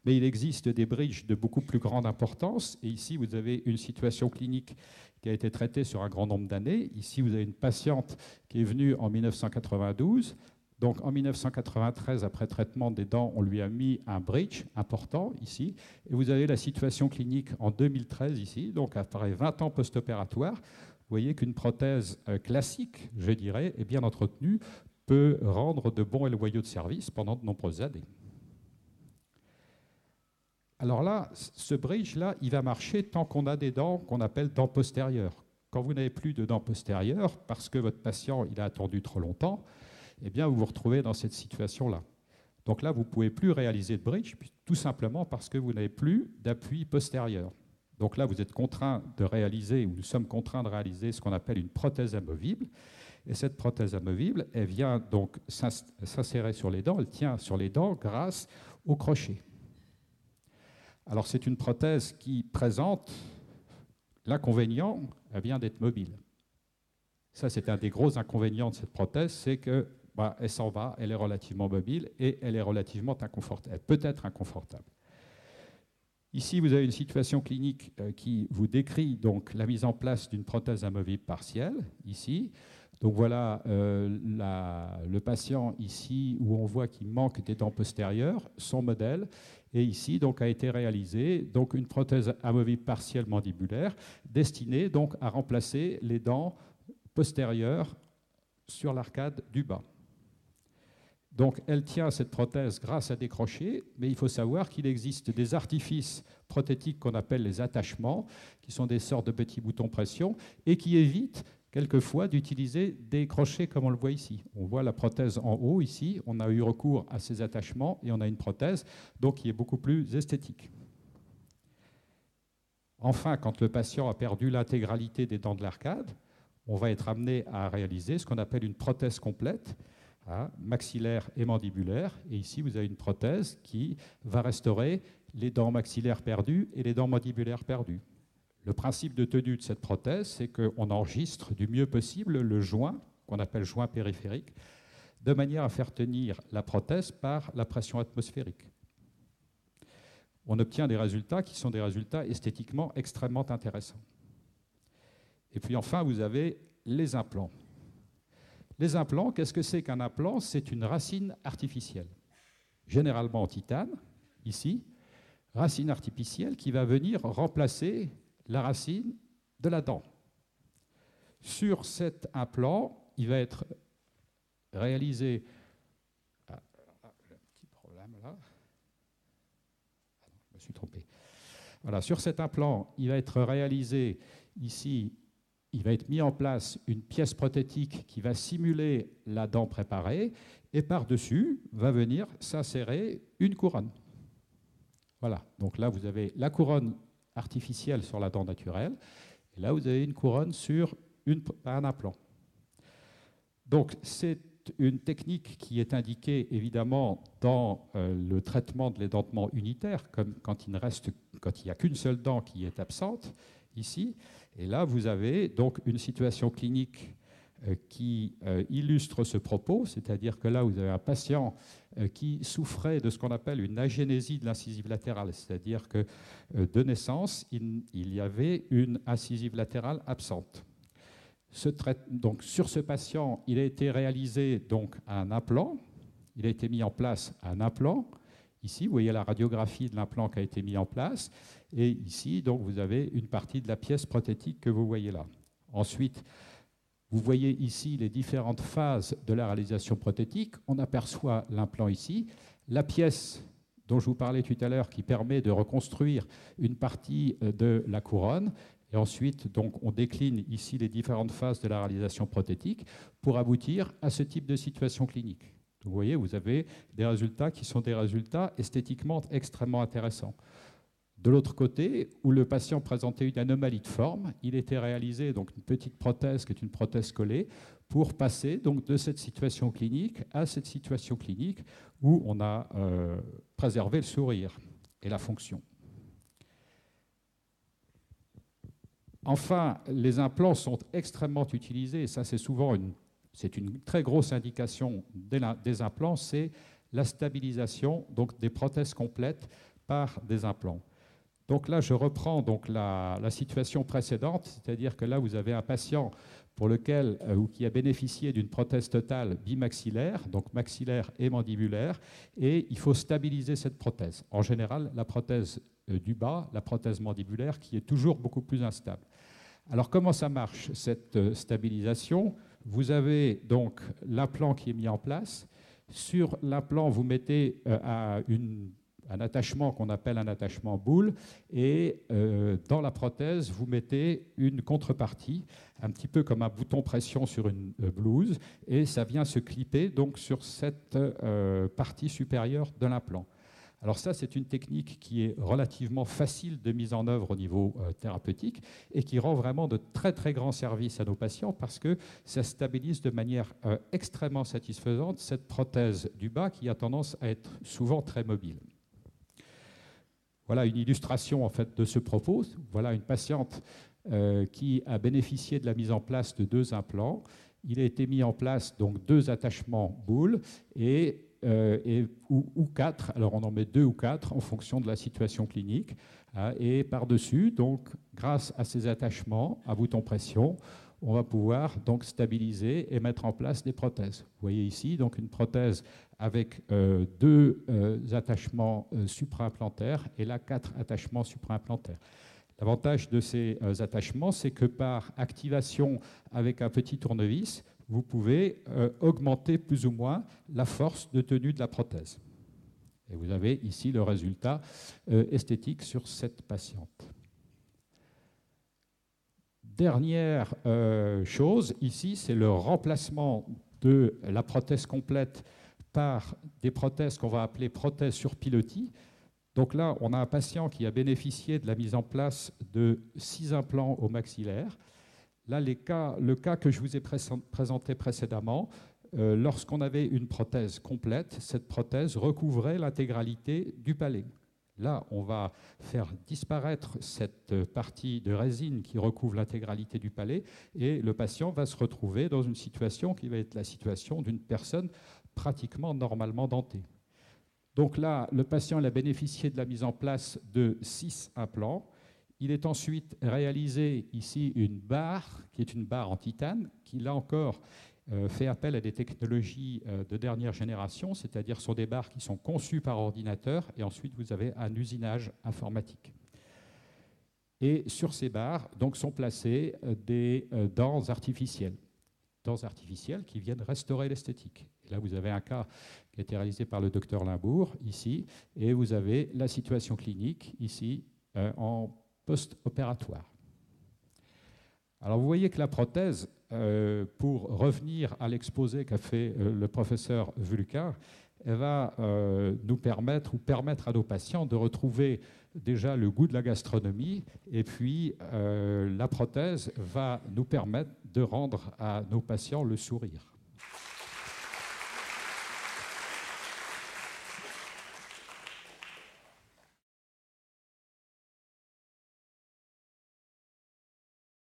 Mais il existe des bridges de beaucoup plus grande importance. Et ici, vous avez une situation clinique qui a été traitée sur un grand nombre d'années. Ici, vous avez une patiente qui est venue en 1992. Donc en 1993, après traitement des dents, on lui a mis un bridge important ici. Et vous avez la situation clinique en 2013 ici. Donc après 20 ans post-opératoire, vous voyez qu'une prothèse classique, je dirais, et bien entretenue, peut rendre de bons et loyaux de service pendant de nombreuses années. Alors là, ce bridge-là, il va marcher tant qu'on a des dents qu'on appelle dents postérieures. Quand vous n'avez plus de dents postérieures, parce que votre patient il a attendu trop longtemps, eh bien, vous vous retrouvez dans cette situation-là. Donc là, vous ne pouvez plus réaliser de bridge, tout simplement parce que vous n'avez plus d'appui postérieur. Donc là, vous êtes contraint de réaliser, ou nous sommes contraints de réaliser ce qu'on appelle une prothèse amovible. Et cette prothèse amovible, elle vient donc s'insérer sur les dents, elle tient sur les dents grâce au crochet. Alors c'est une prothèse qui présente l'inconvénient, elle vient d'être mobile. Ça, c'est un des gros inconvénients de cette prothèse, c'est que elle s'en va, elle est relativement mobile et elle est relativement inconfortable. Elle peut être inconfortable. Ici, vous avez une situation clinique qui vous décrit donc la mise en place d'une prothèse amovible partielle, ici. Donc voilà le patient ici où on voit qu'il manque des dents postérieures, son modèle. Et ici donc, a été réalisée donc, une prothèse amovible partielle mandibulaire destinée donc, à remplacer les dents postérieures sur l'arcade du bas. Donc elle tient cette prothèse grâce à des crochets, mais il faut savoir qu'il existe des artifices prothétiques qu'on appelle les attachements, qui sont des sortes de petits boutons pression, et qui évitent quelquefois d'utiliser des crochets comme on le voit ici. On voit la prothèse en haut ici, on a eu recours à ces attachements et on a une prothèse donc qui est beaucoup plus esthétique. Enfin, quand le patient a perdu l'intégralité des dents de l'arcade, on va être amené à réaliser ce qu'on appelle une prothèse complète, maxillaire et mandibulaire. Et ici, vous avez une prothèse qui va restaurer les dents maxillaires perdues et les dents mandibulaires perdues. Le principe de tenue de cette prothèse, c'est qu'on enregistre du mieux possible le joint, qu'on appelle joint périphérique, de manière à faire tenir la prothèse par la pression atmosphérique. On obtient des résultats qui sont des résultats esthétiquement extrêmement intéressants. Et puis enfin, vous avez les implants. Les implants, qu'est-ce que c'est qu'un implant? C'est une racine artificielle, généralement en titane, ici, racine artificielle qui va venir remplacer la racine de la dent. Sur cet implant, il va être réalisé... j'ai un petit problème là. me suis trompé. Voilà, sur cet implant, il va être réalisé ici, il va être mis en place une pièce prothétique qui va simuler la dent préparée, et par-dessus va venir s'insérer une couronne. Voilà, donc là vous avez la couronne artificielle sur la dent naturelle, et là vous avez une couronne sur un implant. Donc c'est une technique qui est indiquée évidemment dans le traitement de l'édentement unitaire, comme quand il n'y a qu'une seule dent qui est absente, ici. Et là, vous avez donc une situation clinique qui illustre ce propos, c'est-à-dire que là, vous avez un patient qui souffrait de ce qu'on appelle une agénésie de l'incisive latérale, c'est-à-dire que de naissance, il y avait une incisive latérale absente. Donc, sur ce patient, il a été réalisé donc, un implant, il a été mis en place un implant. Ici, vous voyez la radiographie de l'implant qui a été mis en place. Et ici, donc, vous avez une partie de la pièce prothétique que vous voyez là. Ensuite, vous voyez ici les différentes phases de la réalisation prothétique. On aperçoit l'implant ici. La pièce dont je vous parlais tout à l'heure qui permet de reconstruire une partie de la couronne. Et ensuite, donc, on décline ici les différentes phases de la réalisation prothétique pour aboutir à ce type de situation clinique. Donc, vous voyez, vous avez des résultats qui sont des résultats esthétiquement extrêmement intéressants. De l'autre côté, où le patient présentait une anomalie de forme, il était réalisé donc, une petite prothèse qui est une prothèse collée pour passer donc, de cette situation clinique à cette situation clinique où on a préservé le sourire et la fonction. Enfin, les implants sont extrêmement utilisés, et ça c'est souvent une très grosse indication des implants, c'est la stabilisation donc, des prothèses complètes par des implants. Donc là, je reprends donc, la situation précédente, c'est-à-dire que là, vous avez un patient pour lequel, ou qui a bénéficié d'une prothèse totale bimaxillaire, donc maxillaire et mandibulaire, et il faut stabiliser cette prothèse. En général, la prothèse du bas, la prothèse mandibulaire, qui est toujours beaucoup plus instable. Alors, comment ça marche, cette stabilisation? Vous avez donc l'implant qui est mis en place. Sur l'implant, vous mettez un attachement qu'on appelle un attachement boule, et dans la prothèse, vous mettez une contrepartie, un petit peu comme un bouton pression sur une blouse, et ça vient se clipper donc, sur cette partie supérieure de l'implant. Alors ça, c'est une technique qui est relativement facile de mise en œuvre au niveau thérapeutique et qui rend vraiment de très très grands services à nos patients parce que ça stabilise de manière extrêmement satisfaisante cette prothèse du bas qui a tendance à être souvent très mobile. Voilà une illustration en fait de ce propos. Voilà une patiente qui a bénéficié de la mise en place de 2 implants. Il a été mis en place donc 2 attachements boules ou 4, alors on en met 2 ou 4 en fonction de la situation clinique. Et par-dessus, donc, grâce à ces attachements à bouton pression, on va pouvoir donc stabiliser et mettre en place des prothèses. Vous voyez ici donc une prothèse avec 2 attachements supra-implantaires et là 4 attachements supra-implantaires. L'avantage de ces attachements, c'est que par activation avec un petit tournevis, vous pouvez augmenter plus ou moins la force de tenue de la prothèse. Et vous avez ici le résultat esthétique sur cette patiente. Dernière chose, ici, c'est le remplacement de la prothèse complète par des prothèses qu'on va appeler prothèses sur pilotis. Donc là, on a un patient qui a bénéficié de la mise en place de 6 implants au maxillaire. Là, le cas que je vous ai présenté précédemment, lorsqu'on avait une prothèse complète, cette prothèse recouvrait l'intégralité du palais. Là, on va faire disparaître cette partie de résine qui recouvre l'intégralité du palais et le patient va se retrouver dans une situation qui va être la situation d'une personne pratiquement normalement dentée. Donc là, le patient a bénéficié de la mise en place de 6 implants. Il est ensuite réalisé ici une barre, qui est une barre en titane, qui là encore fait appel à des technologies de dernière génération, c'est-à-dire sont des barres qui sont conçues par ordinateur, et ensuite vous avez un usinage informatique. Et sur ces barres donc, sont placées des dents artificielles qui viennent restaurer l'esthétique. Là, vous avez un cas qui a été réalisé par le docteur Limbourg, ici, et vous avez la situation clinique, ici, en post-opératoire. Alors, vous voyez que la prothèse, pour revenir à l'exposé qu'a fait le professeur Vulcain, elle va nous permettre, ou permettre à nos patients de retrouver déjà le goût de la gastronomie, et puis la prothèse va nous permettre de rendre à nos patients le sourire.